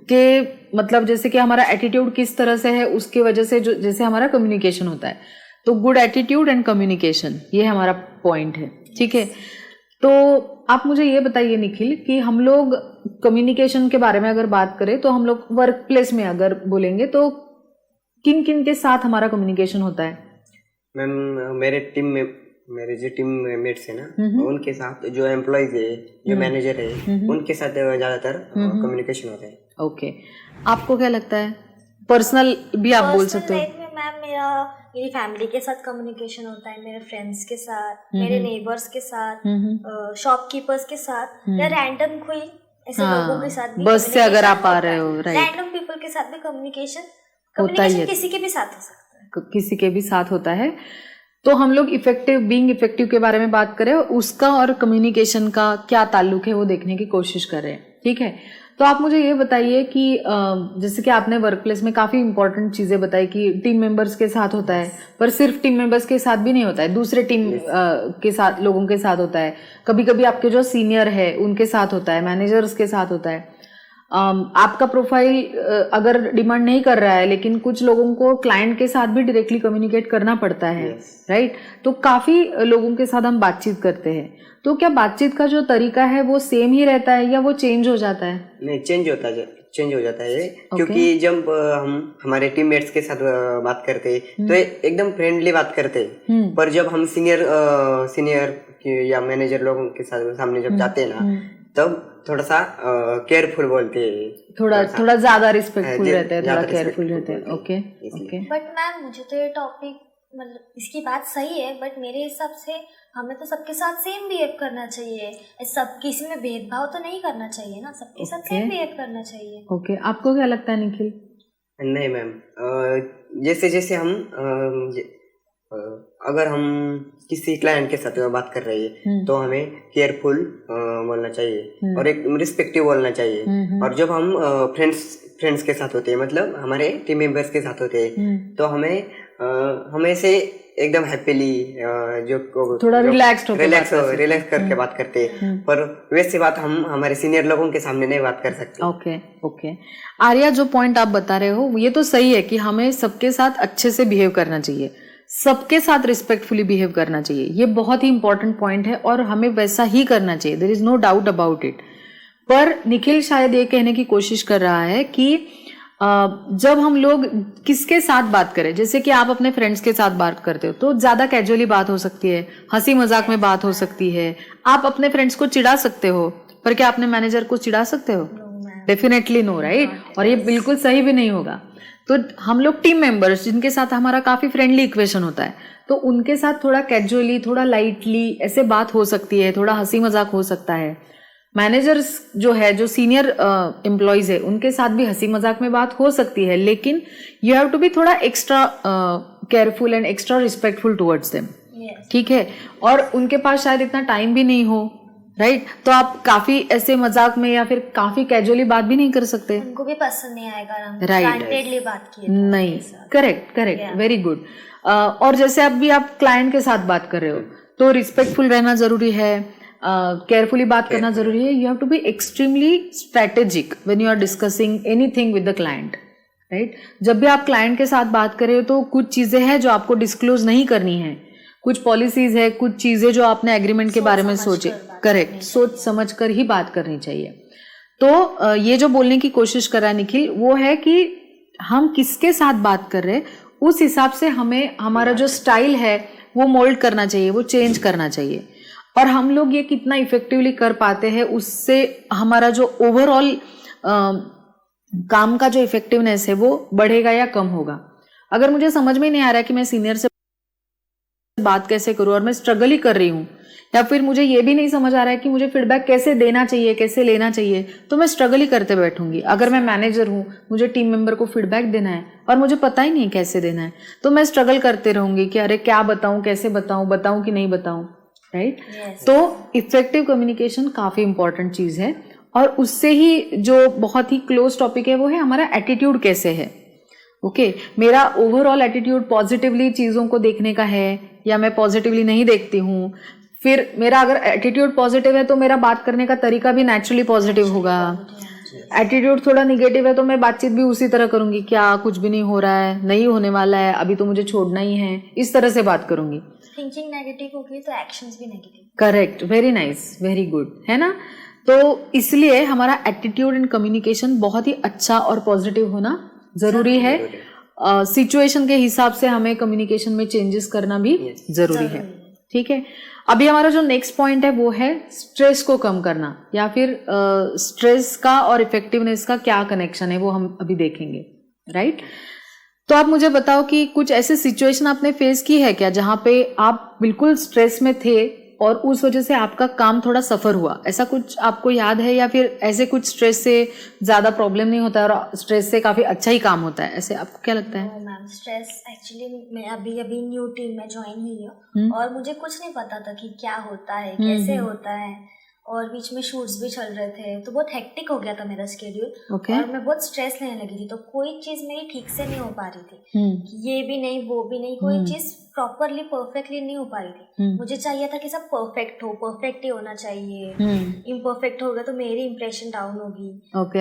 S1: के मतलब जैसे कि हमारा एटीट्यूड किस तरह से है उसकी वजह से जो जैसे हमारा कम्युनिकेशन होता है, तो गुड एटीट्यूड एंड कम्युनिकेशन ये हमारा पॉइंट है, ठीक है। तो आप मुझे ये बताइए निखिल कि हम लोग कम्युनिकेशन के बारे में अगर बात करें तो हम लोग वर्क प्लेस में अगर बोलेंगे तो किन किन के साथ हमारा कम्युनिकेशन होता है?
S4: मैम मेरे जो टीम मेट्स है ना, उनके साथ, जो एम्प्लॉइज है, जो मैनेजर है, उनके साथ ज्यादातर कम्युनिकेशन होता है।
S1: ओके, आपको क्या लगता है? पर्सनल भी आप बोल सकते हो।
S5: मैम मेरी फैमिली के साथ कम्युनिकेशन होता है, मेरे फ्रेंड्स के साथ, मेरे नेबर्स के साथ, शॉपकीपर्स के साथ, या रैंडम कोई ऐसे लोगों के साथ भी,
S1: बस से अगर आप आ रहे हो, राइट,
S5: रैंडम पीपल के साथ भी कम्युनिकेशन
S1: होता ही है,
S5: किसी के भी साथ हो सकता है,
S1: किसी के भी साथ होता है। तो हम लोग बीइंग इफेक्टिव के बारे में बात करें, उसका और कम्युनिकेशन का क्या ताल्लुक है वो देखने की कोशिश कर रहे हैं, ठीक है। तो आप मुझे ये बताइए कि जैसे कि आपने वर्क प्लेस में काफी इंपॉर्टेंट चीजें बताई कि टीम मेंबर्स के साथ होता है, पर सिर्फ टीम मेंबर्स के साथ भी नहीं होता है, दूसरे टीम के साथ, लोगों के साथ होता है, कभी कभी आपके जो सीनियर है उनके साथ होता है, मैनेजर्स के साथ होता है। आपका प्रोफाइल अगर डिमांड नहीं कर रहा है, लेकिन कुछ लोगों को क्लाइंट के साथ भी डायरेक्टली कम्युनिकेट करना पड़ता है, राइट। तो काफी लोगों के साथ हम बातचीत करते हैं, तो क्या बातचीत का जो तरीका है वो सेम ही रहता है या वो चेंज हो जाता है?
S4: नहीं, चेंज हो जाता है, क्योंकि जब हम हमारे टीममेट्स के साथ बात करते हैं तो एकदम फ्रेंडली बात करते हैं, पर जब हम सीनियर या मैनेजर लोगों के साथ सामने जब जाते हैं ना, तब थोड़ा सा केयरफुल बोलते हैं,
S1: थोड़ा ज्यादा रिस्पेक्टफुल रहते हैं, थोड़ा केयरफुल रहते हैं। ओके।
S5: बट मैम मुझे तो ये टॉपिक मतलब इसकी बात सही है, बट मेरे हिसाब से हमें तो सबके साथ सेम बिहेव करना चाहिए, सब किसी में भेदभाव तो नहीं करना चाहिए ना, सबके साथ सेम बिहेव करना चाहिए।
S1: ओके, आपको क्या लगता है निखिल?
S4: नहीं मैम, जैसे जैसे हम अगर हम किसी क्लाइंट के साथ बात कर रहे हैं तो हमें केयरफुल बोलना चाहिए और एक रिस्पेक्टिव बोलना चाहिए। और जब हम फ्रेंड्स के साथ होते हैं, मतलब हमारे टीम मेंबर्स के साथ होते हैं, तो हमें से एकदम हैप्पीली जो
S1: थोड़ा रिलैक्स
S4: करके बात करते हैं, पर वैसे बात हम हमारे सीनियर लोगों के सामने नहीं बात कर सकते।
S1: ओके। आर्या, जो पॉइंट आप बता रहे हो ये तो सही है कि हमें सबके साथ अच्छे से बिहेव करना चाहिए, सबके साथ रिस्पेक्टफुली बिहेव करना चाहिए, ये बहुत ही इंपॉर्टेंट पॉइंट है और हमें वैसा ही करना चाहिए, there is no doubt about it. पर निखिल शायद ये कहने की कोशिश कर रहा है कि जब हम लोग किसके साथ बात करें, जैसे कि आप अपने फ्रेंड्स के साथ बात करते हो तो ज्यादा कैजुअली बात हो सकती है, हंसी मजाक में बात हो सकती है, आप अपने फ्रेंड्स को चिढ़ा सकते हो, पर क्या अपने मैनेजर को चिढ़ा सकते हो? Definitely no, right. और ये बिल्कुल सही भी नहीं होगा। तो हम लोग टीम मेंबर्स जिनके साथ हमारा काफी फ्रेंडली इक्वेशन होता है, तो उनके साथ थोड़ा कैजुअली, थोड़ा लाइटली ऐसे बात हो सकती है, थोड़ा हंसी मजाक हो सकता है। मैनेजर्स जो है, जो सीनियर एम्प्लॉयज है, उनके साथ भी हंसी मजाक में बात हो सकती है, लेकिन यू हैव टू बी थोड़ा extra careful and extra respectful towards them, ठीक है। और उनके पास शायद इतना टाइम भी नहीं हो, राइट, तो आप काफी ऐसे मजाक में या फिर काफी कैजुअली बात भी नहीं कर सकते,
S5: उनको भी पसंद नहीं आएगा,
S1: राइट,
S5: बात की
S1: नहीं, करेक्ट, वेरी गुड। और जैसे अभी आप क्लाइंट के साथ बात कर रहे हो तो रिस्पेक्टफुल रहना जरूरी है, केयरफुली बात करना जरूरी है। You have to be extremely strategic when you are discussing anything with the client, right. जब भी आप क्लाइंट के साथ बात कर रहे हो तो कुछ चीजें हैं जो आपको डिस्क्लोज नहीं करनी है, कुछ पॉलिसीज है, कुछ चीजें जो आपने एग्रीमेंट के बारे में सोचे, करेक्ट, सोच समझ कर ही बात करनी चाहिए। तो ये जो बोलने की कोशिश कर रहा है निखिल, वो है कि हम किसके साथ बात कर रहे हैं उस हिसाब से हमें हमारा जो स्टाइल है वो मोल्ड करना चाहिए, वो चेंज करना चाहिए। और हम लोग ये कितना इफेक्टिवली कर पाते हैं उससे हमारा जो ओवरऑल काम का जो इफेक्टिवनेस है वो बढ़ेगा या कम होगा। अगर मुझे समझ में नहीं आ रहा है कि मैं सीनियर से बात कैसे करूं और मैं स्ट्रगल ही कर रही हूं, या फिर मुझे ये भी नहीं समझ आ रहा है कि मुझे फीडबैक कैसे देना चाहिए, कैसे लेना चाहिए, तो मैं स्ट्रगल ही करते बैठूंगी। अगर मैं मैनेजर हूं, मुझे टीम मेंबर को फीडबैक देना है और मुझे पता ही नहीं कैसे देना है, तो मैं स्ट्रगल करते रहूंगी कि अरे क्या बताऊं, कैसे बताऊं कि नहीं बताऊं, राइट। तो इफेक्टिव कम्युनिकेशन काफी इंपॉर्टेंट चीज है। और उससे ही जो बहुत ही क्लोज टॉपिक है वो है हमारा एटीट्यूड कैसे है। ओके मेरा ओवरऑल एटीट्यूड पॉजिटिवली चीज़ों को देखने का है या मैं पॉजिटिवली नहीं देखती हूँ, फिर मेरा अगर एटीट्यूड पॉजिटिव है तो मेरा बात करने का तरीका भी नेचुरली पॉजिटिव होगा। एटीट्यूड थोड़ा निगेटिव है तो मैं बातचीत भी उसी तरह करूंगी, क्या कुछ भी नहीं हो रहा है, नहीं होने वाला है, अभी तो मुझे छोड़ना ही है, इस तरह से बात करूंगी।
S5: थिंकिंग नेगेटिव होगी तो एक्शंस भी negative.
S1: Correct, very nice, very good, है ना। तो इसलिए हमारा एटीट्यूड इन कम्युनिकेशन बहुत ही अच्छा और पॉजिटिव होना जरूरी है। सिचुएशन के हिसाब से हमें कम्युनिकेशन में चेंजेस करना भी जरूरी है। ठीक है, अभी हमारा जो नेक्स्ट पॉइंट है वो है स्ट्रेस को कम करना, या फिर स्ट्रेस का और इफेक्टिवनेस का क्या कनेक्शन है वो हम अभी देखेंगे, राइट। तो आप मुझे बताओ कि कुछ ऐसे सिचुएशन आपने फेस की है क्या जहां पे आप बिल्कुल स्ट्रेस में थे और उस वजह से आपका काम थोड़ा सफर हुआ, ऐसा कुछ आपको याद है? या फिर ऐसे कुछ स्ट्रेस से ज्यादा प्रॉब्लम नहीं होता और स्ट्रेस से काफी अच्छा ही काम होता है, ऐसे आपको क्या लगता है?
S5: मैम स्ट्रेस एक्चुअली मैं अभी न्यू टीम में ज्वाइन हुई हूँ और मुझे कुछ नहीं पता था कि क्या होता है, कैसे होता है, और बीच में शूट्स भी चल रहे थे तो बहुत हेक्टिक हो गया था मेरा स्केड्यूल। और मैं बहुत स्ट्रेस लेने लगी थी, तो कोई चीज मेरी ठीक से नहीं हो पा रही थी, ये भी नहीं वो भी नहीं, कोई चीज प्रॉपरली परफेक्टली नहीं हो पा रही थी। मुझे चाहिए था कि सब परफेक्ट हो, परफेक्ट ही होना चाहिए, इम्परफेक्ट होगा तो मेरी इंप्रेशन डाउन होगी।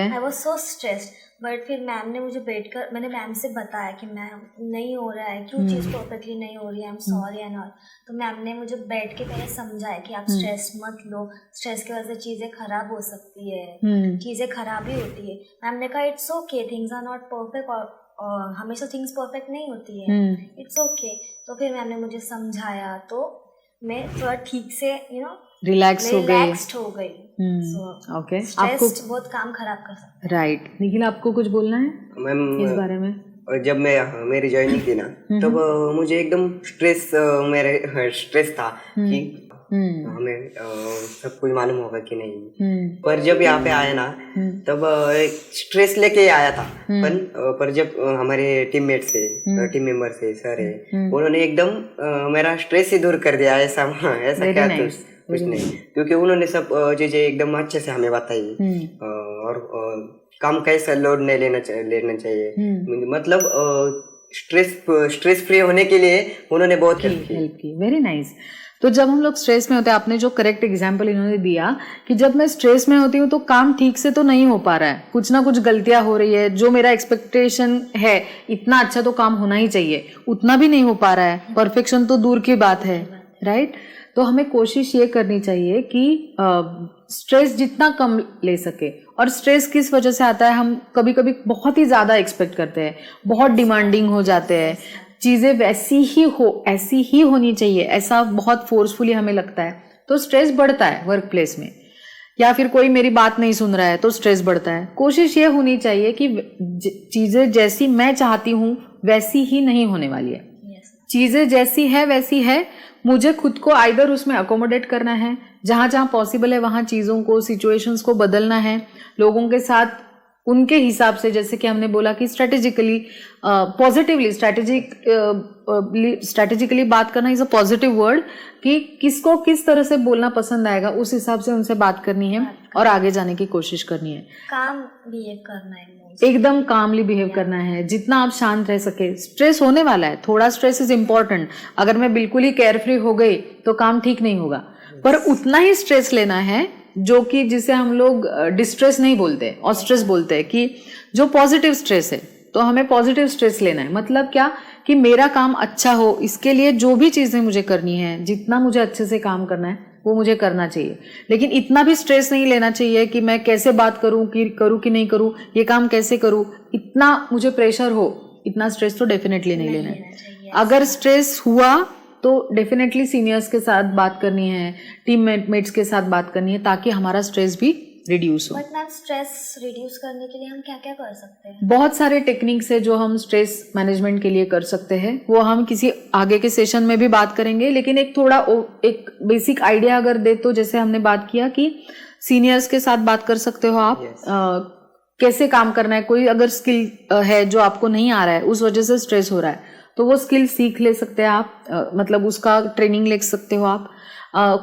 S5: I was so stressed, but फिर मैम ने मुझे बैठकर, मैंने मैम से बताया कि मैम नहीं हो रहा है, क्यों चीज़ परफेक्टली नहीं हो रही है, I am sorry and all. तो मैम ने मुझे बैठ के पहले समझाया कि आप स्ट्रेस मत लो, स्ट्रेस की वजह से चीज़ें खराब हो सकती है, चीज़ें खराब ही होती है। मैम ने कहा it's okay, things are not perfect, और हमेशा थिंग्स परफेक्ट नहीं होती है, इट्स ओके। तो फिर मैम ने मुझे समझाया तो मैं थोड़ा ठीक से रिलैक्स हो गई।
S1: ओके,
S5: स्ट्रेस बहुत काम खराब कर सकता है।
S1: राइट, निखिल आपको कुछ बोलना है
S4: मैम
S1: इस बारे में?
S4: जब मेरी ज्वाइनिंग थी ना तब मुझे एकदम स्ट्रेस था कि हमें सब कुछ मालूम होगा कि नहीं। पर जब यहाँ पे आया ना तब स्ट्रेस लेके आया था, पर जब हमारे टीम मेंबर से सर है, उन्होंने एकदम मेरा स्ट्रेस ही दूर कर दिया। ऐसा क्या कुछ नहीं, क्योंकि उन्होंने सब चीजें एकदम अच्छे से हमें बताई और काम कैसा लोड नहीं लेना चाहिए, मतलब स्ट्रेस फ्री होने के लिए उन्होंने बहुत हेल्प की।
S1: Very nice. तो जब हम लोग स्ट्रेस में होते हैं, आपने जो करेक्ट एग्जाम्पल इन्होंने दिया कि जब मैं स्ट्रेस में होती हूँ तो काम ठीक से तो नहीं हो पा रहा है, कुछ ना कुछ गलतियां हो रही है, जो मेरा एक्सपेक्टेशन है इतना अच्छा तो काम होना ही चाहिए उतना भी नहीं हो पा रहा है, परफेक्शन तो दूर की बात है, राइट। तो हमें कोशिश ये करनी चाहिए कि स्ट्रेस जितना कम ले सके। और स्ट्रेस किस वजह से आता है? हम कभी कभी बहुत ही ज़्यादा एक्सपेक्ट करते हैं, बहुत डिमांडिंग हो जाते हैं, चीज़ें ऐसी ही होनी चाहिए, ऐसा बहुत फोर्सफुली हमें लगता है, तो स्ट्रेस बढ़ता है वर्क प्लेस में। या फिर कोई मेरी बात नहीं सुन रहा है तो स्ट्रेस बढ़ता है। कोशिश ये होनी चाहिए कि चीज़ें जैसी मैं चाहती हूँ वैसी ही नहीं होने वाली है, चीज़ें जैसी है वैसी है, मुझे खुद को आइदर उसमें अकोमोडेट करना है, जहां जहां पॉसिबल है वहां चीज़ों को, सिचुएशंस को बदलना है, लोगों के साथ उनके हिसाब से, जैसे कि हमने बोला कि स्ट्रेटेजिकली पॉजिटिवली स्ट्रेटेजिकली बात करना इज अ पॉजिटिव वर्ड, कि किसको किस तरह से बोलना पसंद आएगा उस हिसाब से उनसे बात करनी है और आगे जाने की कोशिश करनी है।
S5: काम बिहेव करना है,
S1: एकदम कामली बिहेव करना है, जितना आप शांत रह सके। स्ट्रेस होने वाला है, थोड़ा स्ट्रेस इज इम्पोर्टेंट। अगर मैं बिल्कुल ही केयरफ्री हो गई तो काम ठीक नहीं होगा, पर उतना ही स्ट्रेस लेना है जो कि जिसे हम लोग डिस्ट्रेस नहीं बोलते और स्ट्रेस बोलते हैं, कि जो पॉजिटिव स्ट्रेस है, तो हमें पॉजिटिव स्ट्रेस लेना है। मतलब क्या कि मेरा काम अच्छा हो, इसके लिए जो भी चीजें मुझे करनी है, जितना मुझे अच्छे से काम करना है वो मुझे करना चाहिए, लेकिन इतना भी स्ट्रेस नहीं लेना चाहिए कि मैं कैसे बात करूं कि नहीं करूं, ये काम कैसे करूं, इतना मुझे प्रेशर हो, इतना स्ट्रेस तो डेफिनेटली नहीं लेना है। अगर स्ट्रेस हुआ तो डेफिनेटली सीनियर्स के साथ बात करनी है, टीम मेट्स के साथ बात करनी है, ताकि हमारा स्ट्रेस भी रिड्यूस हो।
S5: बट मैम स्ट्रेस रिड्यूस करने के लिए हम क्या क्या कर सकते हैं?
S1: बहुत सारे टेक्निक्स है जो हम स्ट्रेस मैनेजमेंट के लिए कर सकते हैं, वो हम किसी आगे के सेशन में भी बात करेंगे, लेकिन एक बेसिक आइडिया अगर दे तो, जैसे हमने बात किया कि सीनियर्स के साथ बात कर सकते हो आप, कैसे काम करना है, कोई अगर स्किल है जो आपको नहीं आ रहा है, उस वजह से स्ट्रेस हो रहा है, तो वो स्किल सीख ले सकते हैं आप, मतलब उसका ट्रेनिंग ले सकते हो आप।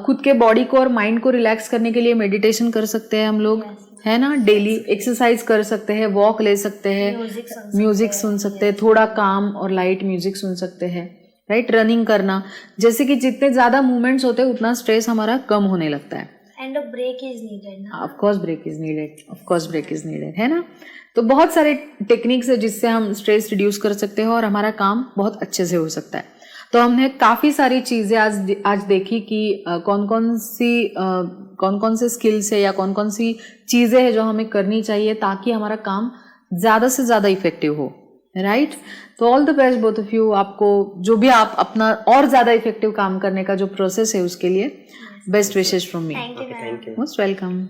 S1: खुद के बॉडी को और माइंड को रिलैक्स करने के लिए मेडिटेशन कर सकते हैं हम लोग, है ना, डेली एक्सरसाइज कर सकते हैं, वॉक ले सकते हैं, म्यूजिक सुन सकते हैं, थोड़ा काम और लाइट म्यूजिक सुन सकते हैं, राइट। रनिंग करना, जैसे कि जितने ज्यादा मूवमेंट्स होते हैं उतना स्ट्रेस हमारा कम होने लगता है।
S5: And a break is needed ना,
S1: of course break is needed, of course break is needed, है ना। तो बहुत सारे टेक्निक्स है जिससे हम स्ट्रेस रिड्यूस कर सकते हैं और हमारा काम बहुत अच्छे से हो सकता है। तो हमने काफी सारी चीजें आज देखी कि कौन कौन से स्किल्स है या कौन कौन सी चीजें हैं जो हमें करनी चाहिए ताकि हमारा काम ज्यादा से ज्यादा इफेक्टिव हो, राइट। तो all the best both of you, आपको जो भी आप अपना और ज्यादा इफेक्टिव काम करने का जो प्रोसेस है उसके लिए best wishes from me.
S5: Thank you.
S1: Most welcome.